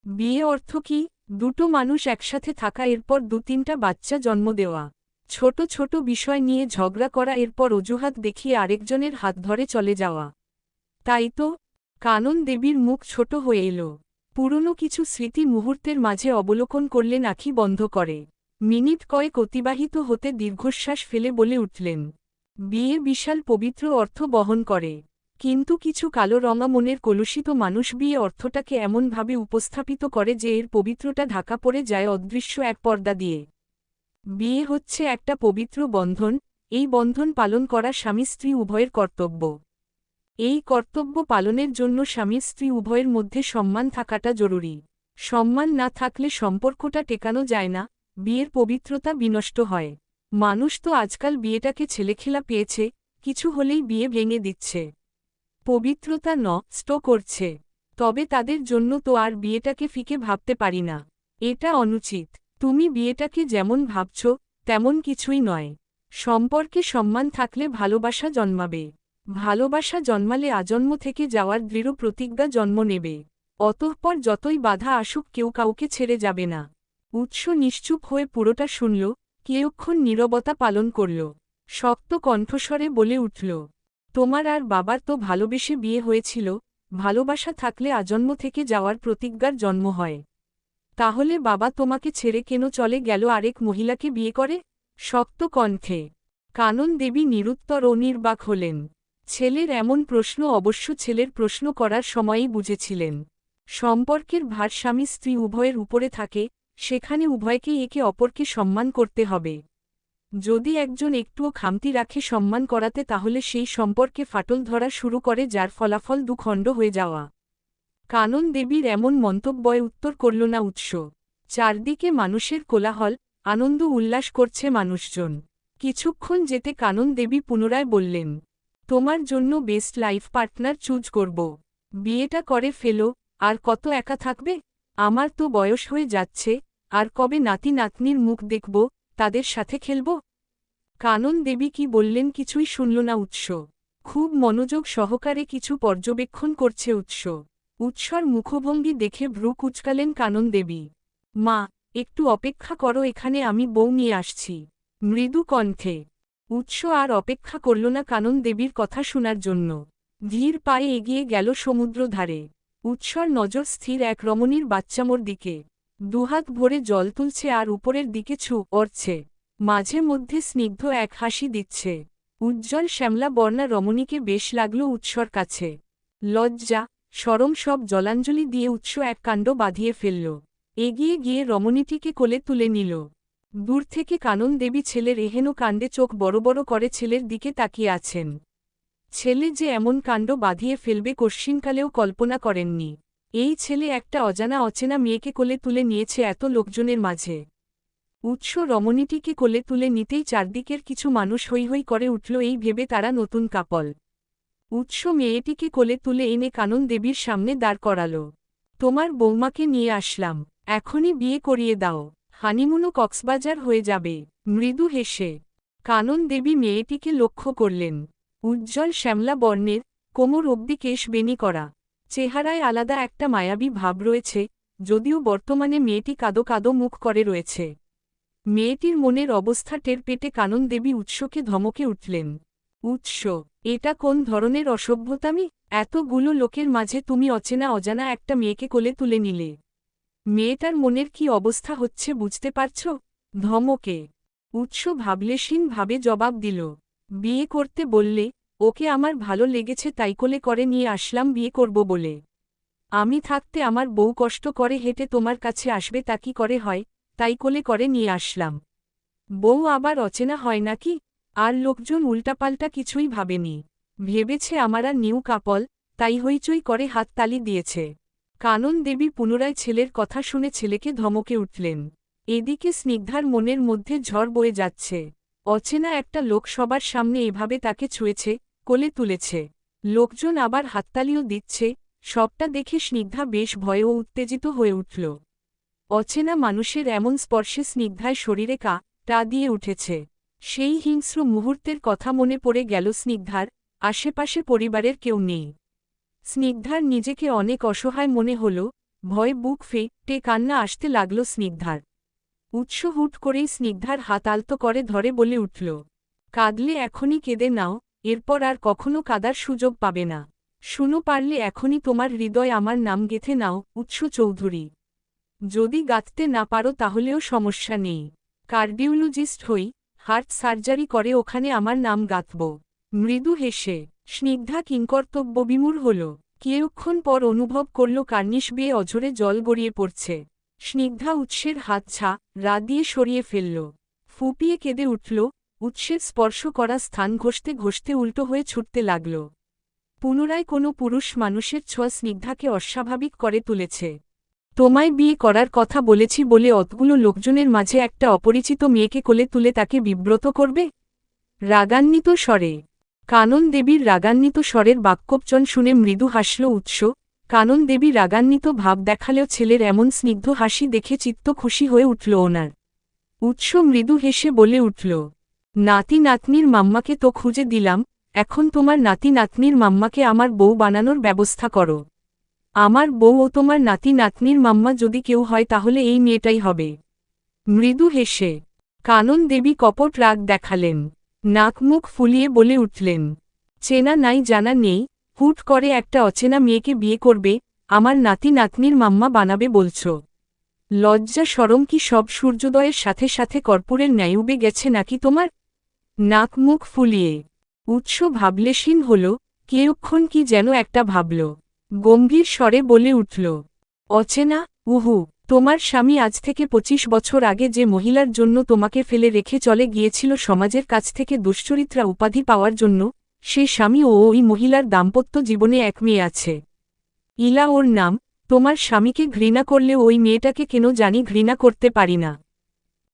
বিয়ে অর্থ কি? 2টো মানুষ একসাথে থাকা, এরপর 2-3টা বাচ্চা জন্ম দেওয়া। ছোট ছোট বিষয় নিয়ে ঝগড়া করা, এরপর অজুহাত দেখিয়ে আরেকজনের হাত ধরে চলে যাওয়া। তাই তো? কানন দেবীর মুখ ছোট হয়ে এল। পুরনো কিছু স্মৃতি মুহূর্তের মাঝে অবলোকন করলেন আঁখি বন্ধ করে। মিনিট কয়েক অতিবাহিত হতে দীর্ঘশ্বাস ফেলে বলে উঠলেন, বিয়ে বিশাল পবিত্র অর্থ বহন করে। কিন্তু কিছু কালো রঙা মনের কলুষিত মানুষ বিয়ে অর্থটাকে এমনভাবে উপস্থাপিত করে যে এর পবিত্রতা ঢাকা পড়ে যায় অদৃশ্য এক পর্দা দিয়ে। বিয়ে হচ্ছে একটা পবিত্র বন্ধন, এই বন্ধন পালন করা স্বামী স্ত্রী উভয়ের কর্তব্য। এই কর্তব্য পালনের জন্য স্বামী স্ত্রী উভয়ের মধ্যে সম্মান থাকাটা জরুরি। সম্মান না থাকলে সম্পর্কটা টেকানো যায় না, বিয়ের পবিত্রতা বিনষ্ট হয়। মানুষ তো আজকাল বিয়েটাকে ছেলেখেলা পেয়েছে, কিছু হলেই বিয়ে ভেঙে দিচ্ছে, পবিত্রতা নষ্ট করছে। তবে তাদের জন্য তো আর বিয়েটাকে ফিকে ভাবতে পারি না। এটা অনুচিত। তুমি বিয়েটাকে যেমন ভাবছ তেমন কিছুই নয়। সম্পর্কে সম্মান থাকলে ভালোবাসা জন্মাবে। ভালোবাসা জন্মালে আজন্ম থেকে যাওয়ার দৃঢ় প্রতিজ্ঞা জন্ম নেবে। অতঃপর যতই বাধা আসুক কেউ কাউকে ছেড়ে যাবে না। উৎস নিশ্চুপ হয়ে পুরোটা শুনল, কিয়ৎক্ষণ নীরবতা পালন করল। শক্ত কণ্ঠস্বরে বলে উঠল, তোমার আর বাবার তো ভালোবেসে বিয়ে হয়েছিল, ভালোবাসা থাকলে আজন্ম থেকে যাওয়ার প্রতিজ্ঞার জন্ম হয়। তাহলে বাবা তোমাকে ছেড়ে কেন চলে গেল আরেক মহিলাকে বিয়ে করে? শক্ত কণ্ঠে কানন দেবী নিরুত্তর ও নির্বাক হলেন। ছেলের এমন প্রশ্ন অবশ্য ছেলের প্রশ্ন করার সময়ই বুঝেছিলেন। সম্পর্কের ভার স্বামী স্ত্রী উভয়ের উপরে থাকে, সেখানে উভয়কেই একে অপরকে সম্মান করতে হবে। যদি একজন একটুও খামতি রাখে সম্মান করাতে, তাহলে সেই সম্পর্কে ফাটল ধরা শুরু করে, যার ফলাফল দুখণ্ড হয়ে যাওয়া। কানন দেবীর এমন মন্তব্যে উত্তর করল না উৎস। চারদিকে মানুষের কোলাহল, আনন্দ উল্লাস করছে মানুষজন। কিছুক্ষণ যেতে কানন দেবী পুনরায় বললেন, তোমার জন্য বেস্ট লাইফ পার্টনার চুজ করব। বিয়েটা করে ফেলো, আর কত একা থাকবে? আমার তো বয়স হয়ে যাচ্ছে, আর কবে নাতি নাতনির মুখ দেখব, তাদের সাথে খেলব? কানন দেবী কি বললেন কিছুই শুনল না উৎস। খুব মনোযোগ সহকারে কিছু পর্যবেক্ষণ করছে উৎস। উৎসর মুখভঙ্গি দেখে ভ্রু কুঁচকালেন কানন দেবী। মা, একটু অপেক্ষা করো, এখানে আমি বউ নিয়ে আসছি। মৃদু কণ্ঠে। উৎস আর অপেক্ষা করল না কানন দেবীর কথা শোনার জন্য। ধীর পায়ে এগিয়ে গেল সমুদ্র ধারে। উৎসর নজর স্থির এক রমণীর বাচ্চামোর দিকে। দুহাত ভরে জল তুলছে আর উপরের দিকে অরছে। মাঝে মধ্যে স্নিগ্ধ এক হাসি দিচ্ছে। উজ্জ্বল শ্যামলা বর্ণা রমণীকে বেশ লাগল উৎসর কাছে। লজ্জা, শরম সব জলাঞ্জলি দিয়ে উৎস এক কাণ্ড বাঁধিয়ে ফেলল। এগিয়ে গিয়ে রমণীটিকে কোলে তুলে নিল। দূর থেকে কানন দেবী ছেলের এহেন কাণ্ডে চোখ বড় বড় করে ছেলের দিকে তাকিয়ে আছেন। ছেলে যে এমন কাণ্ড বাঁধিয়ে ফেলবে কশ্চিনকালেও কল্পনা করেননি। এই ছেলে একটা অজানা অচেনা মেয়েকে কোলে তুলে নিয়েছে এত লোকজনের মাঝে। উৎস রমণীটিকে কোলে তুলে নিতেই চারদিকের কিছু মানুষ হৈ হৈ করে উঠল, এই ভেবে তারা নতুন কাপল। উৎস মেয়েটিকে কোলে তুলে এনে কানন দেবীর সামনে দাঁড় করাল। তোমার বৌমাকে নিয়ে আসলাম, এখনই বিয়ে করিয়ে দাও, হানিমুনও কক্সবাজার হয়ে যাবে। মৃদু হেসে কানন দেবী মেয়েটিকে লক্ষ্য করলেন। উজ্জ্বল শ্যামলা বর্ণের, কোমর অবধি কেশ বেনি করা। চেহারায় আলাদা একটা মায়াবী ভাব রয়েছে, যদিও বর্তমানে মেয়েটি কাদো কাদো মুখ করে রয়েছে। মেয়েটির মনের অবস্থা টের পেতে কানন দেবী উৎসকে ধমকে উঠলেন। উৎস, এটা কোন ধরনের অসভ্যতামি? এতগুলো লোকের মাঝে তুমি অচেনা অজানা একটা মেয়েকে কোলে তুলে নিলে। মেয়েটার মনের কি অবস্থা হচ্ছে বুঝতে পারছ? ধমকে উৎস ভাবলেশীন ভাবে জবাব দিল, বিয়ে করতে বললে, ওকে আমার ভালো লেগেছে তাই কোলে করে নিয়ে আসলাম বিয়ে করব বলে। আমি থাকতে আমার বউ কষ্ট করে হেঁটে তোমার কাছে আসবে তা কি করে হয়, তাই কোলে করে নিয়ে আসলাম। বউ আবার অচেনা হয় নাকি? আর লোকজন উল্টাপাল্টা কিছুই ভাবেনি, ভেবেছে আমারা নিউ কাপল, তাই হইচই করে হাততালি দিয়েছে। কানন দেবী পুনরায় ছেলের কথা শুনে ছেলেকে ধমকে উঠলেন। এদিকে স্নিগ্ধার মনের মধ্যে ঝড় বয়ে যাচ্ছে। অচেনা একটা লোক সবার সামনে এভাবে তাকে ছুঁয়েছে, কোলে তুলেছে। লোকজন আবার হাততালিও দিচ্ছে, সবটা দেখে স্নিগ্ধা বেশ ভয়ে ও উত্তেজিত হয়ে উঠল। অচেনা মানুষের এমন স্পর্শে স্নিগ্ধায় শরীরে টা দিয়ে উঠেছে। সেই হিংস্র মুহূর্তের কথা মনে পড়ে গেল স্নিগ্ধার। আশেপাশে পরিবারের কেউ নেই। স্নিগ্ধার নিজেকে অনেক অসহায় মনে হল, ভয়ে বুক ফেটে কান্না আসতে লাগল স্নিগ্ধার। উৎস হুট করেই স্নিগ্ধার হাত আলতো করে ধরে বলে উঠল, কাঁদলে এখনই কেঁদে নাও, এরপর আর কখনো কাঁদার সুযোগ পাবে না। শুনো, পারলে এখনই তোমার হৃদয় আমার নাম গেঁথে নাও, উৎস চৌধুরী। যদি গাঁথতে না পারো তাহলেও সমস্যা নেই, কার্ডিওলজিস্ট হই, হার্ট সার্জারি করে ওখানে আমার নাম গাঁথব। মৃদু হেসে স্নিগ্ধা কিংকর্তব্যবিমূঢ় হল। কিছুক্ষণ পর অনুভব করল কার্নিশ বেয়ে অঝরে জল গড়িয়ে পড়ছে। স্নিগ্ধা উৎসের হাত রা দিয়ে সরিয়ে ফেলল। ফুপিয়ে কেঁদে উঠল। উৎসের স্পর্শ করা স্থান ঘষতে ঘষতে উল্টো হয়ে ছুটতে লাগল। পুনরায় কোনো পুরুষ মানুষের ছোঁয়া স্নিগ্ধাকে অস্বাভাবিক করে তুলেছে। তোমায় বিয়ে করার কথা বলেছি বলে অতগুলো লোকজনের মাঝে একটা অপরিচিত মেয়েকে কোলে তুলে তাকে বিব্রত করবে? রাগান্বিত স্বরে কানন দেবীর রাগান্বিত স্বরের বাক্যপচন শুনে মৃদু হাসল উৎস। কানন দেবী রাগান্বিত ভাব দেখালেও ছেলের এমন স্নিগ্ধ হাসি দেখে চিত্ত খুশি হয়ে উঠল ওনার। উৎস মৃদু হেসে বলে উঠল, নাতি নাতনির মাম্মাকে তো খুঁজে দিলাম, এখন তোমার নাতি নাতনির মাম্মাকে আমার বউ বানানোর ব্যবস্থা করো। আমার বউ ও তোমার নাতি নাতনির মাম্মা যদি কেউ হয় তাহলে এই মেয়েটাই হবে। মৃদু হেসে কানন দেবী কপট রাগ দেখালেন। নাক মুখ ফুলিয়ে বলে উঠলেন, চেনা নাই জানা নেই, হুট করে একটা অচেনা মেয়েকে বিয়ে করবে, আমার নাতি নাতনির মাম্মা বানাবে বলছ? লজ্জা শরম কি সব সূর্যোদয়ের সাথে সাথে কর্পূরের ন্যায় উবে গেছে নাকি তোমার? নাক মুখ ফুলিয়ে। উৎস ভাবলেশীন হল, কেউক্ষণ কি যেন একটা ভাবল। গম্ভীর স্বরে বলে উঠল, অচেনা, উহু, তোমার স্বামী আজ থেকে 25 বছর আগে যে মহিলার জন্য তোমাকে ফেলে রেখে চলে গিয়েছিল সমাজের কাছ থেকে দুশ্চরিত্রা উপাধি পাওয়ার জন্য, সে স্বামী ও ওই মহিলার দাম্পত্য জীবনে এক মেয়ে আছে। ইলা ওর নাম। তোমার স্বামীকে ঘৃণা করলেও ওই মেয়েটাকে কেন জানি ঘৃণা করতে পারি না।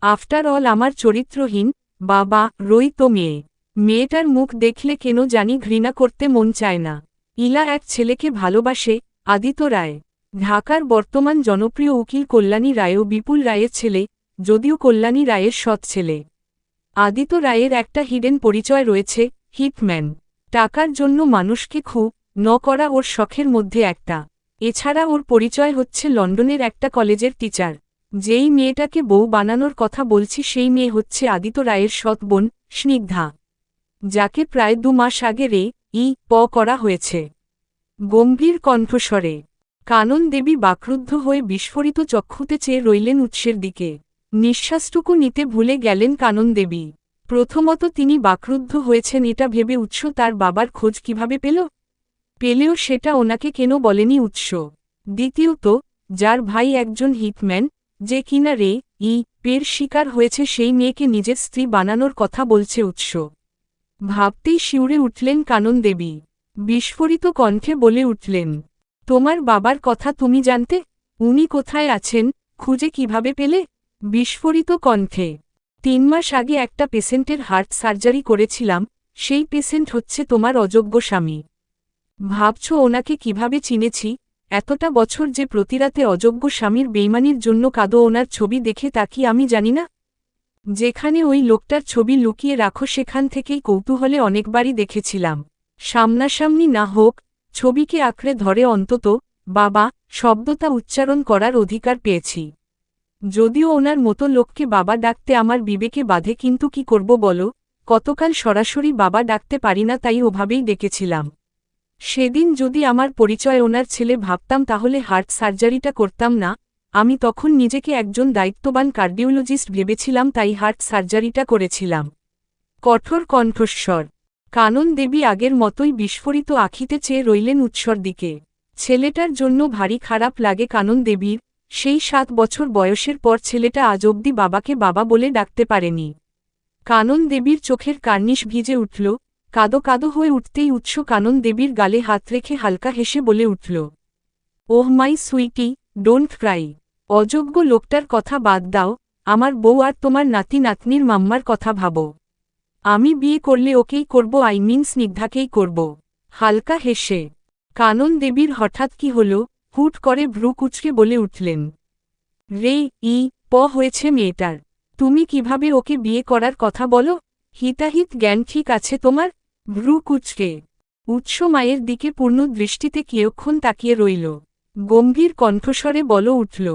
আফটার অল আমার চরিত্রহীন, বাবা, রই তো মেয়ে। মেয়েটার মুখ দেখলে কেন জানি ঘৃণা করতে মন চায় না। ইলা এক ছেলেকে ভালোবাসে, আদিত্য রায়। ঢাকার বর্তমান জনপ্রিয় উকিল কল্যাণী রায়ও বিপুল রায়ের ছেলে, যদিও কল্যাণী রায়ের সৎ ছেলে। আদিত্য রায়ের একটা হিডেন পরিচয় রয়েছে, হিটম্যান। টাকার জন্য মানুষকে খুন করা ওর শখের মধ্যে একটা। এছাড়া ওর পরিচয় হচ্ছে লন্ডনের একটা কলেজের টিচার। যেই মেয়েটাকে বউ বানানোর কথা বলছি সেই মেয়ে হচ্ছে আদিত্য রায়ের সৎ বোন, স্নিগ্ধা, যাকে প্রায় 2 মাস আগে করা হয়েছে। গম্ভীর কণ্ঠস্বরে কানন দেবী বাকরুদ্ধ হয়ে বিস্ফোরিত চক্ষুতে চেয়ে রইলেন উৎসের দিকে। নিঃশ্বাসটুকু নিতে ভুলে গেলেন কানন দেবী। প্রথমত তিনি বাকরুদ্ধ হয়েছেন এটা ভেবে উৎস তার বাবার খোঁজ কিভাবে পেলেও সেটা ওনাকে কেন বলেনি উৎস। দ্বিতীয়ত, যার ভাই একজন হিটম্যান, যে কিনা পের শিকার হয়েছে সেই মেয়েকে নিজের স্ত্রী বানানোর কথা বলছে উৎস। ভাবতেই শিউরে উঠলেন কানন দেবী। বিস্ফোরিত কণ্ঠে বলে উঠলেন, তোমার বাবার কথা তুমি জানতে? উনি কোথায় আছেন, খুঁজে কিভাবে পেলে? বিস্ফোরিত কণ্ঠে, 3 মাস আগে একটা পেশেন্টের হার্ট সার্জারি করেছিলাম, সেই পেশেন্ট হচ্ছে তোমার অযোগ্য স্বামী। ভাবছ ওনাকে কিভাবে চিনেছি? এতটা বছর যে প্রতিরাতে অযোগ্য স্বামীর বেইমানির জন্য কাঁদো ওনার ছবি দেখে তা কি আমি জানি না? যেখানে ওই লোকটার ছবি লুকিয়ে রাখো সেখান থেকেই কৌতূহলে অনেকবারই দেখেছিলাম। সামনাসামনি না হোক, ছবিকে আঁকড়ে ধরে অন্তত বাবা শব্দটা উচ্চারণ করার অধিকার পেয়েছি। যদিও ওনার মতো লোককে বাবা ডাকতে আমার বিবেকে বাধে, কিন্তু কি করব বলো, কতকাল সরাসরি বাবা ডাকতে পারি না, তাই ওভাবেই ডেকেছিলাম। সেদিন যদি আমার পরিচয় ওনার ছেলে ভাবতাম তাহলে হার্ট সার্জারিটা করতাম না। আমি তখন নিজেকে একজন দায়িত্ববান কার্ডিওলজিস্ট ভেবেছিলাম, তাই হার্ট সার্জারিটা করেছিলাম। কঠোর কণ্ঠস্বর। কানন দেবী আগের মতোই বিস্ফোরিত আখিতে চেয়ে রইলেন উৎসর দিকে। ছেলেটার জন্য ভারী খারাপ লাগে কানন দেবীর। সেই 7 বছর বয়সের পর ছেলেটা আজ অবধি বাবাকে বাবা বলে ডাকতে পারেনি। কানন দেবীর চোখের কার্নিশ ভিজে উঠল। কাদো কাদো হয়ে উঠতেই উৎস কানন দেবীর গালে হাত রেখে হালকা হেসে বলে উঠল, ওহ মাই সুইটি, ডোন্ট ক্রাই। অযোগ্য লোকটার কথা বাদ দাও, আমার বউ আর তোমার নাতি নাতনির মাম্মার কথা ভাবো। আমি বিয়ে করলে ওকেই করব, আই মিন স্নিগ্ধাকেই করব। হালকা হেসে কানন দেবীর হঠাৎ কি হল, হুট করে ভ্রু কুঁচকে বলে উঠলেন, রে হয়েছে মেয়েটার। তুমি কিভাবে ওকে বিয়ে করার কথা বলো? হিতাহিত জ্ঞান ঠিক আছে তোমার? ভ্রু কুঁচকে উৎস মায়ের দিকে পূর্ণ দৃষ্টিতে কিয়ক্ষণ তাকিয়ে রইল। গম্ভীর কণ্ঠস্বরে বলে উঠল,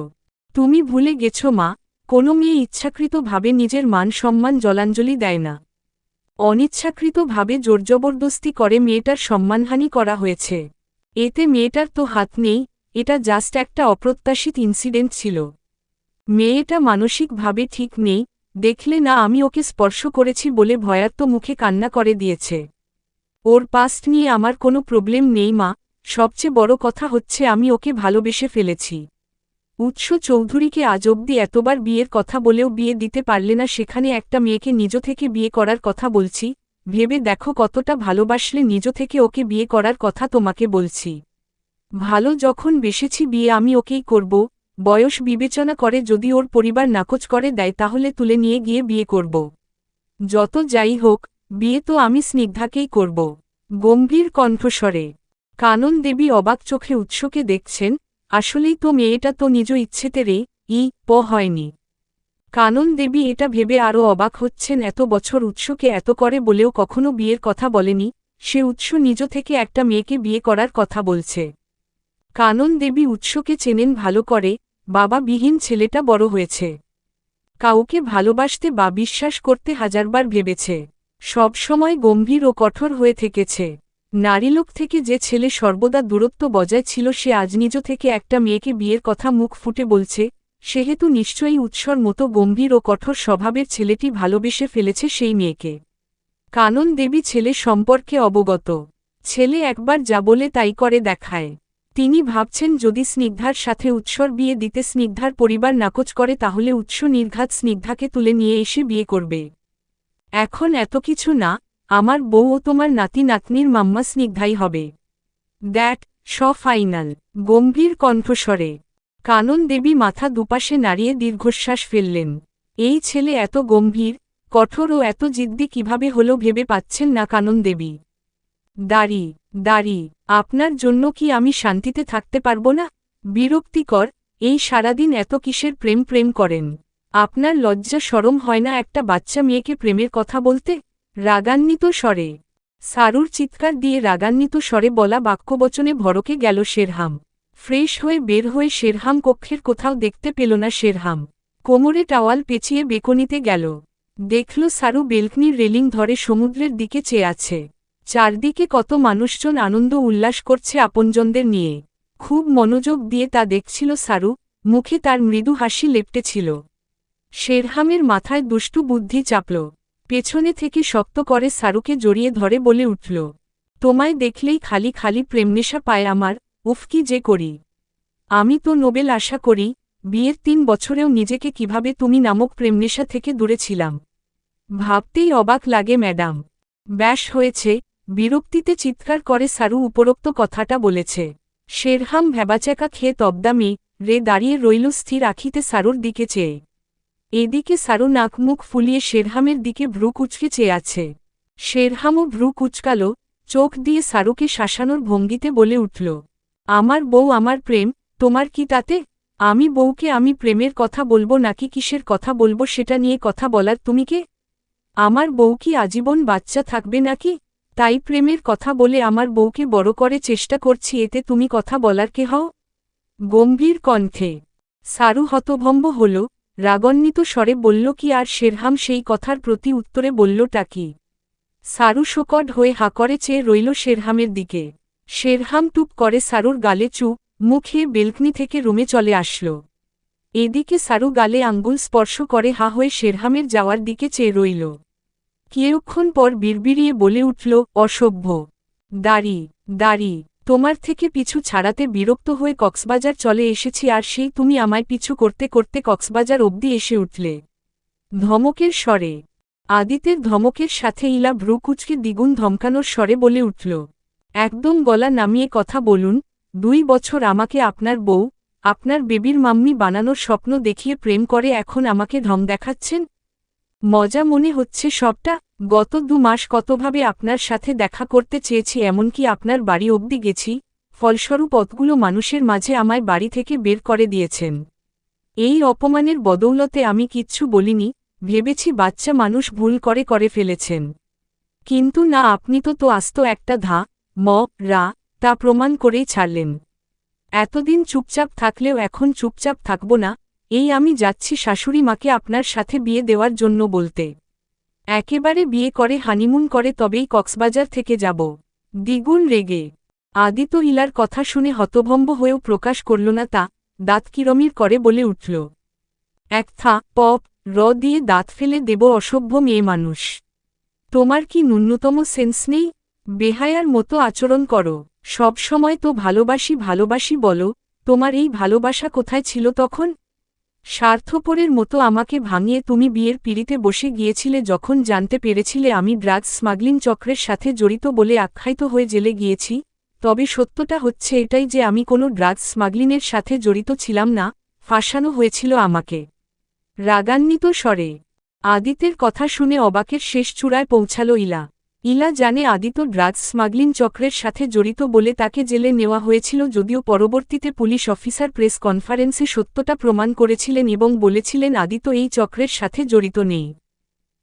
তুমি ভুলে গেছ মা, কোনো মেয়ে ইচ্ছাকৃতভাবে নিজের মান সম্মান জলাঞ্জলি দেয় না। অনিচ্ছাকৃতভাবে জোরজবরদস্তি করে মেয়েটার সম্মানহানি করা হয়েছে। এতে মেয়েটার তো হাত নেই, এটা জাস্ট একটা অপ্রত্যাশিত ইনসিডেন্ট ছিল। মেয়েটা মানসিকভাবে ঠিক নেই, দেখলে না আমি ওকে স্পর্শ করেছি বলে ভয়ার্ত মুখে কান্না করে দিয়েছে। ওর পাস্ট নিয়ে আমার কোনো প্রবলেম নেই মা, সবচেয়ে বড় কথা হচ্ছে আমি ওকে ভালোবেসে ফেলেছি। উৎস চৌধুরীকে আজ অবধি এতবার বিয়ের কথা বলেও বিয়ে দিতে পারলে না, সেখানে একটা মেয়েকে নিজ থেকে বিয়ে করার কথা বলছি। ভেবে দেখো কতটা ভালোবাসলে নিজ থেকে ওকে বিয়ে করার কথা তোমাকে বলছি। ভালো যখন বেসেছি বিয়ে আমি ওকেই করব। বয়স বিবেচনা করে যদি ওর পরিবার নাকচ করে দেয় তাহলে তুলে নিয়ে গিয়ে বিয়ে করব। যত যাই হোক, বিয়ে তো আমি স্নিগ্ধাকেই করব। গম্ভীর কণ্ঠস্বরে কানন দেবী অবাক চোখে উৎসকে দেখছেন। আসলেই তো মেয়েটা তো নিজ ইচ্ছেতে হয়নি। কানন দেবী এটা ভেবে আরও অবাক হচ্ছেন, এত বছর উৎসকে এত করে বলেও কখনো বিয়ের কথা বলেনি। সে উৎস নিজ থেকে একটা মেয়েকে বিয়ে করার কথা বলছে। কানন দেবী উৎসকে চেনেন ভালো করে, বাবাবিহীন ছেলেটা বড় হয়েছে। কাউকে ভালোবাসতে বা বিশ্বাস করতে হাজারবার ভেবেছে। সবসময় গম্ভীর ও কঠোর হয়ে থেকেছে। নারীলোক থেকে যে ছেলে সর্বদা দূরত্ব বজায় ছিল সে আজ নিজ থেকে একটা মেয়েকে বিয়ের কথা মুখ ফুটে বলছে, সেহেতু নিশ্চয়ই উৎসর মতো গম্ভীর ও কঠোর স্বভাবের ছেলেটি ভালোবেসে ফেলেছে সেই মেয়েকে। কানন দেবী ছেলে সম্পর্কে অবগত। ছেলে একবার যা বলে তাই করে দেখায়। তিনি ভাবছেন যদি স্নিগ্ধার সাথে উৎসর বিয়ে দিতে স্নিগ্ধার পরিবার নাকচ করে তাহলে উৎস নির্ঘাত স্নিগ্ধাকে তুলে নিয়ে এসে বিয়ে করবে। এখন এত কিছু না, আমার বউ ও তোমার নাতি নাতনির মাম্মা স্নিগ্ধাই হবে। That final. গম্ভীর কণ্ঠস্বরে কানন দেবী মাথা দুপাশে নাড়িয়ে দীর্ঘশ্বাস ফেললেন। এই ছেলে এত গম্ভীর, কঠোর ও এত জিদ্দি কিভাবে হলো ভেবে পাচ্ছেন না কানন দেবী। দাড়ি, আপনার জন্য কি আমি শান্তিতে থাকতে পারবো না? বিরক্তিকর, এই সারাদিন এত কিসের প্রেম করেন? আপনার লজ্জা শরম হয় না একটা বাচ্চা মেয়েকে প্রেমের কথা বলতে? রাগান্বিত স্বরে সারুর চিৎকার দিয়ে রাগান্বিত স্বরে বলা বাক্যবচনে ভড়কে গেল শেরহাম। ফ্রেশ হয়ে বের হয়ে শেরহাম কক্ষের কোথাও দেখতে পেল না শেরহাম। কোমরে টাওয়াল পেঁচিয়ে বেকনিতে গেল। দেখল সারু বেলকনির রেলিং ধরে সমুদ্রের দিকে চেয়ে আছে। চারদিকে কত মানুষজন আনন্দ উল্লাস করছে আপনজনদের নিয়ে। খুব মনোযোগ দিয়ে তা দেখছিল সারু, মুখে তার মৃদু হাসি লেপ্টেছিল। শেরহামের মাথায় দুষ্টু বুদ্ধি চাপল। পেছনে থেকে শক্ত করে সারুকে জড়িয়ে ধরে বলে উঠল, তোমায় দেখলেই খালি খালি প্রেমনেশা পায় আমার, উফ কি যে করি। আমি তো নোবেল আশা করি, বিয়ের 3 বছরেও নিজেকে কিভাবে তুমি নামক প্রেমনেশা থেকে দূরে ছিলাম। ভাবতেই অবাক লাগে ম্যাডাম। ব্যাস হয়েছে, বিরক্তিতে চিৎকার করে সারু উপরোক্ত কথাটা বলেছে। শেরহাম ভ্যাবাচ্যাকা খেয়ে তবদামি রে দাঁড়িয়ে রইল স্থির আখিতে সারুর দিকে চেয়ে। এদিকে সারু নাক মুখ ফুলিয়ে শেরহামের দিকে ভ্রু কুচকে চেয়ে আছে। শেরহামও ভ্রু কুচকাল, চোখ দিয়ে সারুকে শাসানোর ভঙ্গিতে বলে উঠল, আমার বউ আমার প্রেম, তোমার কি তাতে? আমি বউকে আমি প্রেমের কথা বলবো নাকি কিসের কথা বলবো সেটা নিয়ে কথা বলার তুমি কে? আমার বউ কি আজীবন বাচ্চা থাকবে নাকি? তাই প্রেমের কথা বলে আমার বউকে বড় করে চেষ্টা করছি, এতে তুমি কথা বলার কে হও? গম্ভীর কণ্ঠে সারু হতভম্ব হল, রাগান্বিত স্বরে বলল কি আর শেরহাম সেই কথার প্রতি উত্তরে বললটা কি? সারু শোকড হয়ে হা করে চেয়ে রইল শেরহামের দিকে। শেরহাম টুপ করে সারুর গালে মুখে বেলকনি থেকে রুমে চলে আসল। এদিকে সারু গালে আঙ্গুল স্পর্শ করে হা হয়ে শেরহামের যাওয়ার দিকে চেয়ে রইল। কিছুক্ষণ পর বিড়বিড়িয়ে বলে উঠল, অসভ্য। দাড়ি, তোমার থেকে পিছু ছাড়াতে বিরক্ত হয়ে কক্সবাজার চলে এসেছি আর সেই তুমি আমায় পিছু করতে করতে কক্সবাজার অবধি এসে উঠলে। ধমকের স্বরে আদিতের ধমকের সাথে ইলা ভ্রু কুচকে দ্বিগুণ ধমকানোর স্বরে বলে উঠল, একদম গলা নামিয়ে কথা বলুন। 2 বছর আমাকে আপনার বউ, আপনার বেবির মাম্মি বানানোর স্বপ্ন দেখিয়ে প্রেম করে এখন আমাকে ঢং দেখাচ্ছেন? মজা মনে হচ্ছে সবটা? গত 2 মাস কতভাবে আপনার সাথে দেখা করতে চেয়েছি, এমনকি আপনার বাড়ি অবধি গেছি, ফলস্বরূপ অতগুলো মানুষের মাঝে আমায় বাড়ি থেকে বের করে দিয়েছেন। এই অপমানের বদৌলতে আমি কিচ্ছু বলিনি, ভেবেছি বাচ্চা মানুষ ভুল করে ফেলেছেন। কিন্তু না, আপনি তো আস্ত একটা রা তা প্রমাণ করেই ছাড়লেন। এতদিন চুপচাপ থাকলেও এখন চুপচাপ থাকব না, এই আমি যাচ্ছি শাশুড়ি মাকে আপনার সাথে বিয়ে দেওয়ার জন্য বলতে। একেবারে বিয়ে করে হানিমুন করে তবেই কক্সবাজার থেকে যাব। দ্বিগুণ রেগে আদিত ইলার কথা শুনে হতভম্ব হয়েও প্রকাশ করল না তা, দাঁত কিরমির করে বলে উঠল, এক পপ দিয়ে দাঁত ফেলে দেব, অসভ্য মেয়ে মানুষ। তোমার কি ন্যূনতম সেন্স নেই? বেহায়ার মতো আচরণ করো। সব সময় তো ভালোবাসি বলো, তোমার এই ভালোবাসা কোথায় ছিল তখন? স্বার্থপরের মতো আমাকে ভাঙিয়ে তুমি বিয়ের পিড়িতে বসে গিয়েছিলে যখন জানতে পেরেছিলে আমি ড্রাগস স্মাগলিং চক্রের সাথে জড়িত বলে আখ্যায়িত হয়ে জেলে গিয়েছি। তবে সত্যটা হচ্ছে এটাই যে আমি কোনো ড্রাগস স্মাগলিংয়ের সাথে জড়িত ছিলাম না, ফাঁসানো হয়েছিল আমাকে। রাগান্বিত স্বরে আদিতের কথা শুনে অবাকের শেষ চূড়ায় পৌঁছাল ইলা জানে আদিত ড্রাগস স্মাগলিং চক্রের সাথে জড়িত বলে তাকে জেলে নেওয়া হয়েছিল, যদিও পরবর্তীতে পুলিশ অফিসার প্রেস কনফারেন্সে সত্যটা প্রমাণ করেছিলেন এবং বলেছিলেন আদিত এই চক্রের সাথে জড়িত নেই।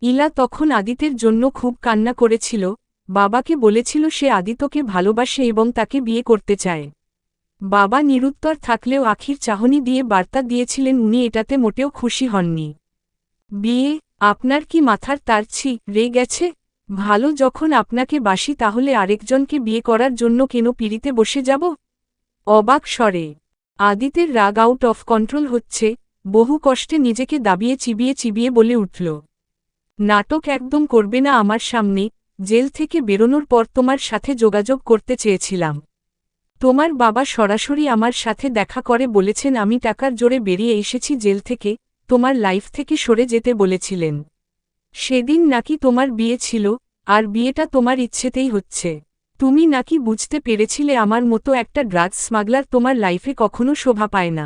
ইলা তখন আদিতের জন্য খুব কান্না করেছিল, বাবাকে বলেছিল সে আদিতকে ভালোবাসে এবং তাকে বিয়ে করতে চায়। বাবা নিরুত্তর থাকলেও আখির চাহনি দিয়ে বার্তা দিয়েছিলেন উনি এটাতে মোটেও খুশি হননি। বিয়ে? আপনার কি মাথার তার রে গেছে? ভালো যখন আপনাকে বাসি তাহলে আরেকজনকে বিয়ে করার জন্য কেন পিড়িতে বসে যাব? অবাক স্বরে আদিতের রাগ আউট অফ কন্ট্রোল হচ্ছে, বহু কষ্টে নিজেকে দাবিয়ে চিবিয়ে বলে উঠল, নাটক একদম করবে না আমার সামনে, জেল থেকে বেরোনোর পর তোমার সাথে যোগাযোগ করতে চেয়েছিলাম। তোমার বাবা সরাসরি আমার সাথে দেখা করে বলেছেন আমি টাকার জোরে বেরিয়ে এসেছি জেল থেকে, তোমার লাইফ থেকে সরে যেতে বলেছিলেন। সেদিন নাকি তোমার বিয়ে ছিল, আর বিয়েটা তোমার ইচ্ছেতেই হচ্ছে। তুমি নাকি বুঝতে পেরেছিলে আমার মতো একটা ড্রাগস স্মাগলার তোমার লাইফে কখনো শোভা পায় না।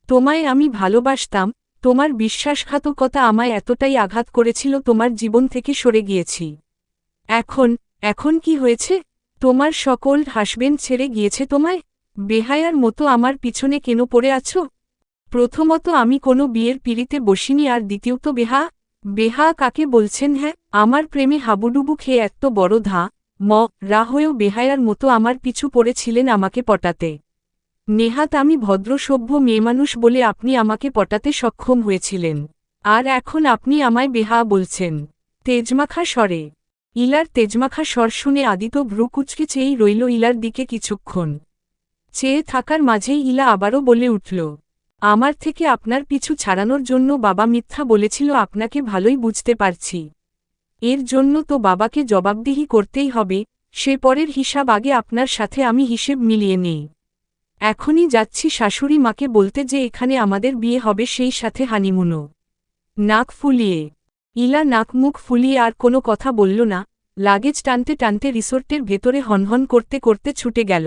তোমায় আমি ভালোবাসতাম, তোমার বিশ্বাসঘাতকতা আমায় এতটাই আঘাত করেছিল তোমার জীবন থেকে সরে গিয়েছি। এখন কি হয়েছে? তোমার সকল হাসবেন্ড ছেড়ে গিয়েছে তোমায়? বেহায়ার মতো আমার পিছনে কেন পড়ে আছো? প্রথমত আমি কোনো বিয়ের পিড়িতে বসিনি, আর দ্বিতীয়ত বেহা কাকে বলছেন? হ্যাঁ, আমার প্রেমে হাবুডুবু খেয়ে এত বড় রা হয়েও বেহায়ার মতো আমার পিছু পড়েছিলেন আমাকে পটাতে। নেহাত আমি ভদ্রসভ্য মেয়েমানুষ বলে আপনি আমাকে পটাতে সক্ষম হয়েছিলেন, আর এখন আপনি আমায় বেহা বলছেন। তেজমাখা স্বরে ইলার তেজমাখা স্বর শুনে আদিত্য ভ্রু কুঁচকে চেয়েই রইল ইলার দিকে কিছুক্ষণ। চেয়ে থাকার মাঝেই ইলা আবারও বলে উঠল, আমার থেকে আপনার পিছু ছাড়ানোর জন্য বাবা মিথ্যা বলেছিল আপনাকে ভালোই বুঝতে পারছি। এর জন্য তো বাবাকে জবাবদিহি করতেই হবে, সে পরের হিসাব আগে আপনার সাথে আমি হিসেব মিলিয়ে নেই। এখনই যাচ্ছি শাশুড়ি মাকে বলতে যে এখানে আমাদের বিয়ে হবে, সেই সাথে হানিমুনও। নাক ফুলিয়ে ইলা নাক মুখ ফুলিয়ে আর কোনো কথা বলল না, লাগেজ টানতে টানতে রিসোর্টের ভেতরে হনহন করতে করতে ছুটে গেল।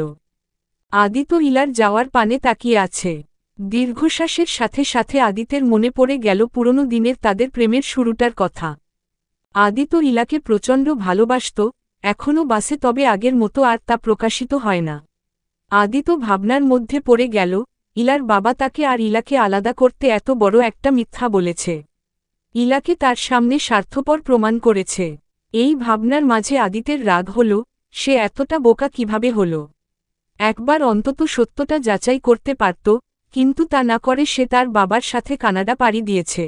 আদিত্য ইলার যাওয়ার পানে তাকিয়ে আছে। দীর্ঘশ্বাসের সাথে সাথে আদিতের মনে পড়ে গেল পুরনো দিনের তাদের প্রেমের শুরুটার কথা। আদিত্য ইলাকে প্রচণ্ড ভালোবাসত, এখনও বাসে, তবে আগের মতো আর তা প্রকাশিত হয় না। আদিত্য ভাবনার মধ্যে পড়ে গেল, ইলার বাবা তাকে আর ইলাকে আলাদা করতে এত বড় একটা মিথ্যা বলেছে। ইলাকে তার সামনে স্বার্থপর প্রমাণ করেছে। এই ভাবনার মাঝে আদিতের রাগ হল, সে এতটা বোকা কিভাবে হল। একবার অন্তত সত্যটা যাচাই করতে পারত, কিন্তু তা না করে সে তার বাবার সাথে কানাডা পাড়ি দিয়েছে।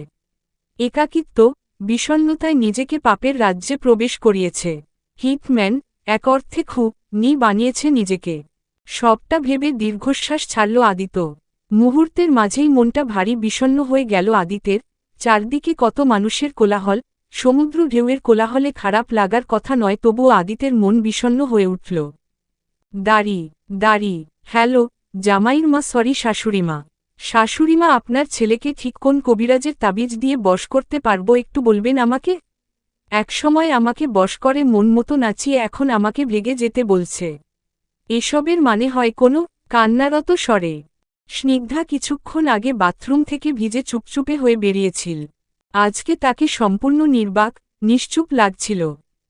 একাকিত্ব, বিষণ্ণতায় নিজেকে পাপের রাজ্যে প্রবেশ করিয়েছে। হিটম্যান, এক অর্থে বানিয়েছে নিজেকে। সবটা ভেবে দীর্ঘশ্বাস ছাড়ল আদিত্য। মুহূর্তের মাঝেই মনটা ভারী বিষণ্ণ হয়ে গেল আদিতের। চারদিকে কত মানুষের কোলাহল, সমুদ্র ঢেউয়ের কোলাহলে খারাপ লাগার কথা নয়, তবুও আদিতের মন বিষণ্ণ হয়ে উঠল। দাড়ি হ্যালো জামাইর মা, সরি শাশুড়িমা। শাশুড়িমা, আপনার ছেলেকে ঠিক কোন কবিরাজের তাবিজ দিয়ে বশ করতে পারবো একটু বলবেন আমাকে? একসময় আমাকে বশ করে মন মতো নাচিয়ে এখন আমাকে ভেগে যেতে বলছে। এসবের মানে হয় কোনো? কান্নারত স্বরে স্নিগ্ধা কিছুক্ষণ আগে বাথরুম থেকে ভিজে চুপচুপে হয়ে বেরিয়েছিল। আজকে তাকে সম্পূর্ণ নির্বাক, নিশ্চুপ লাগছিল।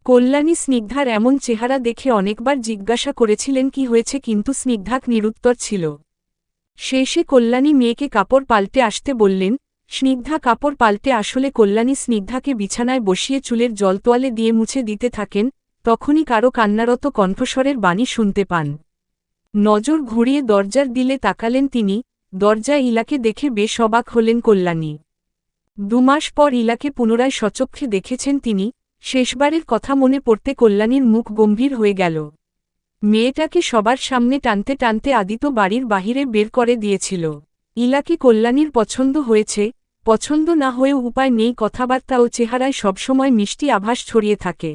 কল্যাণী স্নিগ্ধার এমন চেহারা দেখে অনেকবার জিজ্ঞাসা করেছিলেন কি হয়েছে, কিন্তু স্নিগ্ধাক নিরুত্তর ছিল। শেষে কল্যাণী মেয়েকে কাপড় পাল্টে আসতে বললেন। স্নিগ্ধা কাপড় পাল্টে আসলে কল্যাণী স্নিগ্ধাকে বিছানায় বসিয়ে চুলের জলতোয়ালে দিয়ে মুছে দিতে থাকেন, তখনই কারো কান্নারত কণ্ঠস্বরের বাণী শুনতে পান। নজর ঘুরিয়ে দরজার দিলে তাকালেন তিনি। দরজায় ইলাকে দেখে বেশ অবাক হলেন কল্যাণী। 2 মাস পর ইলাকে পুনরায় সচক্ষে দেখেছেন তিনি। শেষবারের কথা মনে পড়তে কল্যাণীর মুখ গম্ভীর হয়ে গেল। মেয়েটাকে সবার সামনে টানতে টানতে আদিত্য বাড়ির বাহিরে বের করে দিয়েছিল। ইলাকে কল্যাণীর পছন্দ হয়েছে, পছন্দ না হয়েও উপায় নেই, কথাবার্তা ও চেহারায় সবসময় মিষ্টি আভাস ছড়িয়ে থাকে।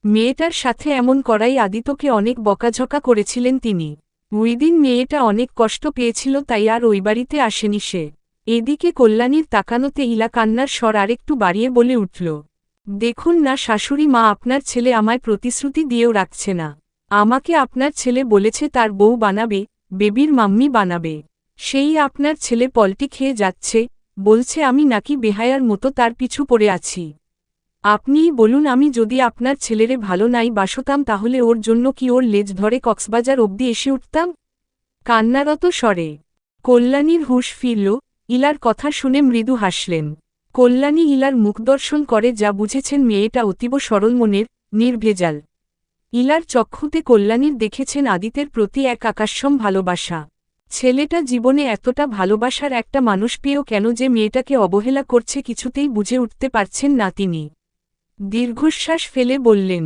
মেয়েটার সাথে এমন করাই আদিত্যকে অনেক বকাঝকা করেছিলেন তিনি। ওইদিন মেয়েটা অনেক কষ্ট পেয়েছিল, তাই আর ওই বাড়িতে আসেনি সে। এদিকে কল্যাণীর তাকানোতে ইলা কান্নার স্বর আরেকটু বাড়িয়ে বলে উঠল, দেখুন না শাশুড়ি মা, আপনার ছেলে আমায় প্রতিশ্রুতি দিয়েও রাখছে না। আমাকে আপনার ছেলে বলেছে তার বউ বানাবে, বেবির মাম্মি বানাবে। সেই আপনার ছেলে পল্টি খেয়ে যাচ্ছে, বলছে আমি নাকি বেহায়ার মতো তার পিছু পড়ে আছি। আপনিই বলুন, আমি যদি আপনার ছেলেরে ভালো নাই বাসতাম তাহলে ওর জন্য কি ওর লেজ ধরে কক্সবাজার অবধি এসে উঠতাম? কান্নারত স্বরে কল্যাণীর হুঁশ ফিরল। ইলার কথা শুনে মৃদু হাসলেন। কল্যাণী ইলার মুখদর্শন করে যা বুঝেছেন মেয়েটা অতীব সরল মনের, নির্ভেজাল। ইলার চক্ষুতে কল্যাণীর দেখেছেন আদিতের প্রতি এক আকাশসম ভালোবাসা। ছেলেটা জীবনে এতটা ভালোবাসার একটা মানুষ পেয়েও কেন যে মেয়েটাকে অবহেলা করছে কিছুতেই বুঝে উঠতে পারছেন না তিনি। দীর্ঘশ্বাস ফেলে বললেন,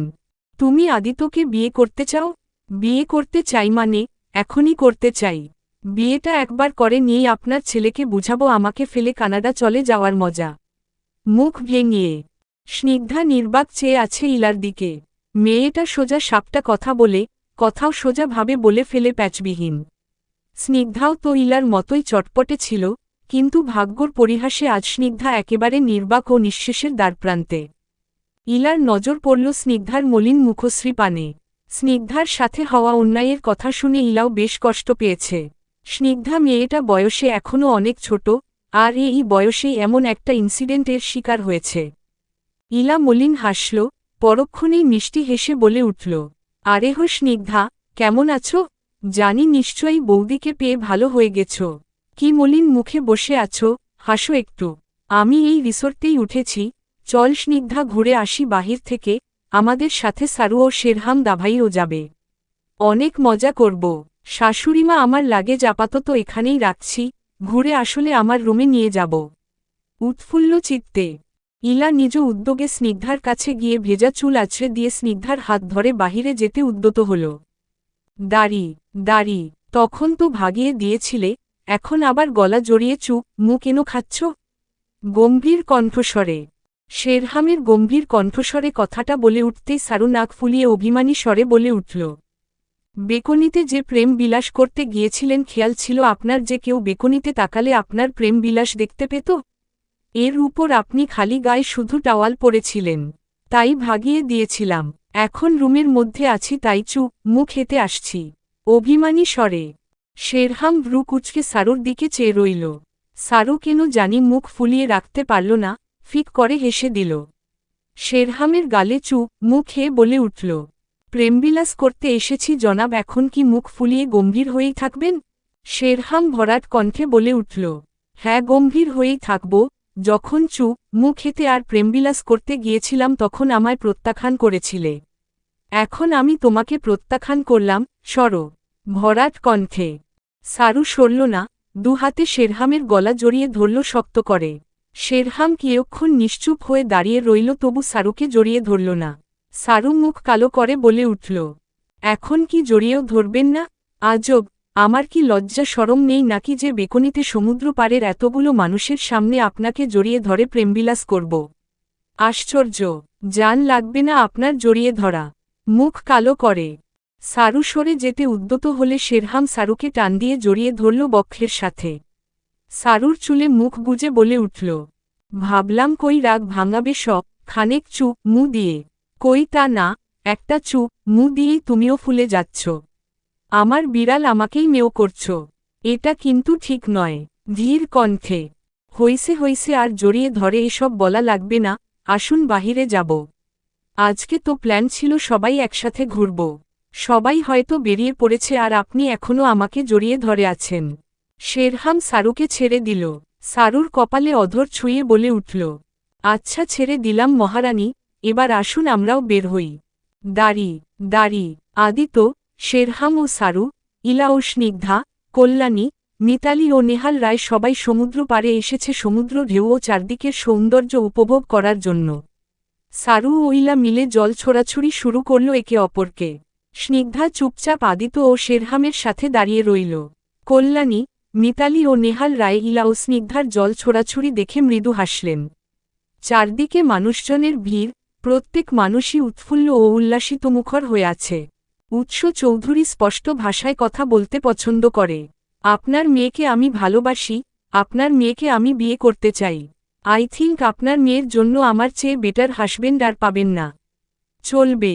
তুমি আদিত্যকে বিয়ে করতে চাও? বিয়ে করতে চাই মানে? এখনই করতে চাই। বিয়েটা একবার করে নিয়েই আপনার ছেলেকে বুঝাবো আমাকে ফেলে কানাডা চলে যাওয়ার মজা। মুখ ভেঙিয়ে স্নিগ্ধা নির্বাক চেয়ে আছে ইলার দিকে। মেয়েটা সোজা সাপটা কথা বলে, কথাও সোজাভাবে বলে ফেলে প্যাচবিহীন। স্নিগ্ধাও তো ইলার মতোই চটপটে ছিল, কিন্তু ভাগ্যর পরিহাসে আজ স্নিগ্ধা একেবারে নির্বাক ও নিঃশেষের দ্বারপ্রান্তে। ইলার নজর পড়ল স্নিগ্ধার মলিন মুখশ্রী পানে। স্নিগ্ধার সাথে হওয়া অন্যায়ের কথা শুনে ইলাও বেশ কষ্ট পেয়েছে। স্নিগ্ধা মেয়েটা বয়সে এখনও অনেক ছোট, আর এই বয়সেই এমন একটা ইনসিডেন্টের শিকার হয়েছে। ইলা মলিন হাসল, পরক্ষণেই মিষ্টি হেসে বলে উঠল, আরে হো স্নিগ্ধা, কেমন আছো? জানি নিশ্চয়ই বৌদিকে পেয়ে ভালো হয়ে গেছ। কি মলিন মুখে বসে আছো, হাসো একটু। আমি এই রিসোর্টেই উঠেছি, চল স্নিগ্ধা ঘুরে আসি বাহির থেকে, আমাদের সাথে সারু ও শেরহাম দাভাইও যাবে। অনেক মজা করব। শাশুড়িমা আমার লাগেজ আপাতত এখানেই রাখছি, ঘুরে আসলে আমার রুমে নিয়ে যাব। উৎফুল্ল চিত্তে ইলা নিজ উদ্যোগে স্নিগ্ধার কাছে গিয়ে ভেজা চুল আছড়ে দিয়ে স্নিগ্ধার হাত ধরে বাহিরে যেতে উদ্যত হল। দাড়ি দাড়ি, তখন তো ভাগিয়ে দিয়েছিলে, এখন আবার গলা জড়িয়ে মুখ কেন খাচ্ছ? গম্ভীর কণ্ঠস্বরে শেরহামের গম্ভীর কণ্ঠস্বরে কথাটা বলে উঠতেই সারু নাক ফুলিয়ে অভিমানী স্বরে বলে উঠল, বেকনিতে যে প্রেম বিলাস করতে গিয়েছিলেন খেয়াল ছিল আপনার যে কেউ বেকনিতে তাকালে আপনার প্রেম বিলাস দেখতে পেত? এর উপর আপনি খালি গায়ে শুধু টাওয়াল পরেছিলেন, তাই ভাগিয়ে দিয়েছিলাম। এখন রুমের মধ্যে আছি তাই মুখ হেতে আসছি। অভিমানী স্বরে শেরহাম ভ্রু কুচকে সারুর দিকে চেয়ে রইল। সারু কেন জানি মুখ ফুলিয়ে রাখতে পারল না, ফিক করে হেসে দিল। শেরহামের গালে মুখ হেয়ে বলে উঠল, প্রেমবিলাস করতে এসেছি জনাব, এখন কি মুখ ফুলিয়ে গম্ভীর হয়েই থাকবেন? শেরহাম ভরাট কণ্ঠে বলে উঠল, হ্যাঁ গম্ভীর হয়েই থাকব। যখন মুখ হেতে আর প্রেমবিলাস করতে গিয়েছিলাম তখন আমায় প্রত্যাখ্যান করেছিলে, এখন আমি তোমাকে প্রত্যাখ্যান করলাম, সর। ভরাট কণ্ঠে সারু সরল না, দুহাতে শেরহামের গলা জড়িয়ে ধরল শক্ত করে। শেরহাম কিয়ক্ষণ নিশ্চুপ হয়ে দাঁড়িয়ে রইল, তবু সারুকে জড়িয়ে ধরল না। সারু মুখ কালো করে বলে উঠল, এখন কি জড়িয়েও ধরবেন না? আজব, আমার কি লজ্জা শরম নেই নাকি যে বেকনিতে সমুদ্র পাড়ের এতগুলো মানুষের সামনে আপনাকে জড়িয়ে ধরে প্রেমবিলাস করব? আশ্চর্য, জান লাগবে না আপনার জড়িয়ে ধরা। মুখ কালো করে সারু সরে যেতে উদ্যত হলে শেরহাম সারুকে টান দিয়ে জড়িয়ে ধরল বক্ষের সাথে। সারুর চুলে মুখ গুজে বলে উঠল, ভাবলাম কই রাগ ভাঙাবে সব, খানেক মু দিয়ে। কই তা না, একটা মু দিয়েই তুমিও ফুলে যাচ্ছ। আমার বিড়াল আমাকেই মেও করছ, এটা কিন্তু ঠিক নয়। ধীর কণ্ঠে হইছে আর জড়িয়ে ধরে এসব বলা লাগবে না, আসুন বাহিরে যাব। আজকে তো প্ল্যান ছিল সবাই একসাথে ঘুরব। সবাই হয়তো বেরিয়ে পড়েছে আর আপনি এখনও আমাকে জড়িয়ে ধরে আছেন। শেরহাম সারুকে ছেড়ে দিল। সারুর কপালে অধর ছুঁয়ে বলে উঠল, আচ্ছা ছেড়ে দিলাম মহারানী, এবার আসুন আমরাও বের হই। দাড়ি দাড়ি আদিত, শেরহাম ও সারু, ইলা ও স্নিগ্ধা, কল্যাণী, মিতালি ও নেহাল রায় সবাই সমুদ্র পাড়ে এসেছে সমুদ্র ঢেউ ও চারদিকের সৌন্দর্য উপভোগ করার জন্য। সারু ও ইলা মিলে জল ছোড়াছুড়ি শুরু করল একে অপরকে। স্নিগ্ধা চুপচাপ আদিত ও শেরহামের সাথে দাঁড়িয়ে রইল। কল্যাণী, মিতালি ও নেহাল রায় ইলা ও স্নিগ্ধার জল ছোড়াছুড়ি দেখে মৃদু হাসলেন। চারদিকে মানুষজনের ভিড়, প্রত্যেক মানুষই উৎফুল্ল ও উল্লাসিতমুখর হয়ে আছে। উৎস চৌধুরী স্পষ্ট ভাষায় কথা বলতে পছন্দ করে। আপনার মেয়েকে আমি ভালোবাসি, আপনার মেয়েকে আমি বিয়ে করতে চাই। আই থিঙ্ক আপনার মেয়ের জন্য আমার চেয়ে বেটার হাসবেন্ড আর পাবেন না। চলবে।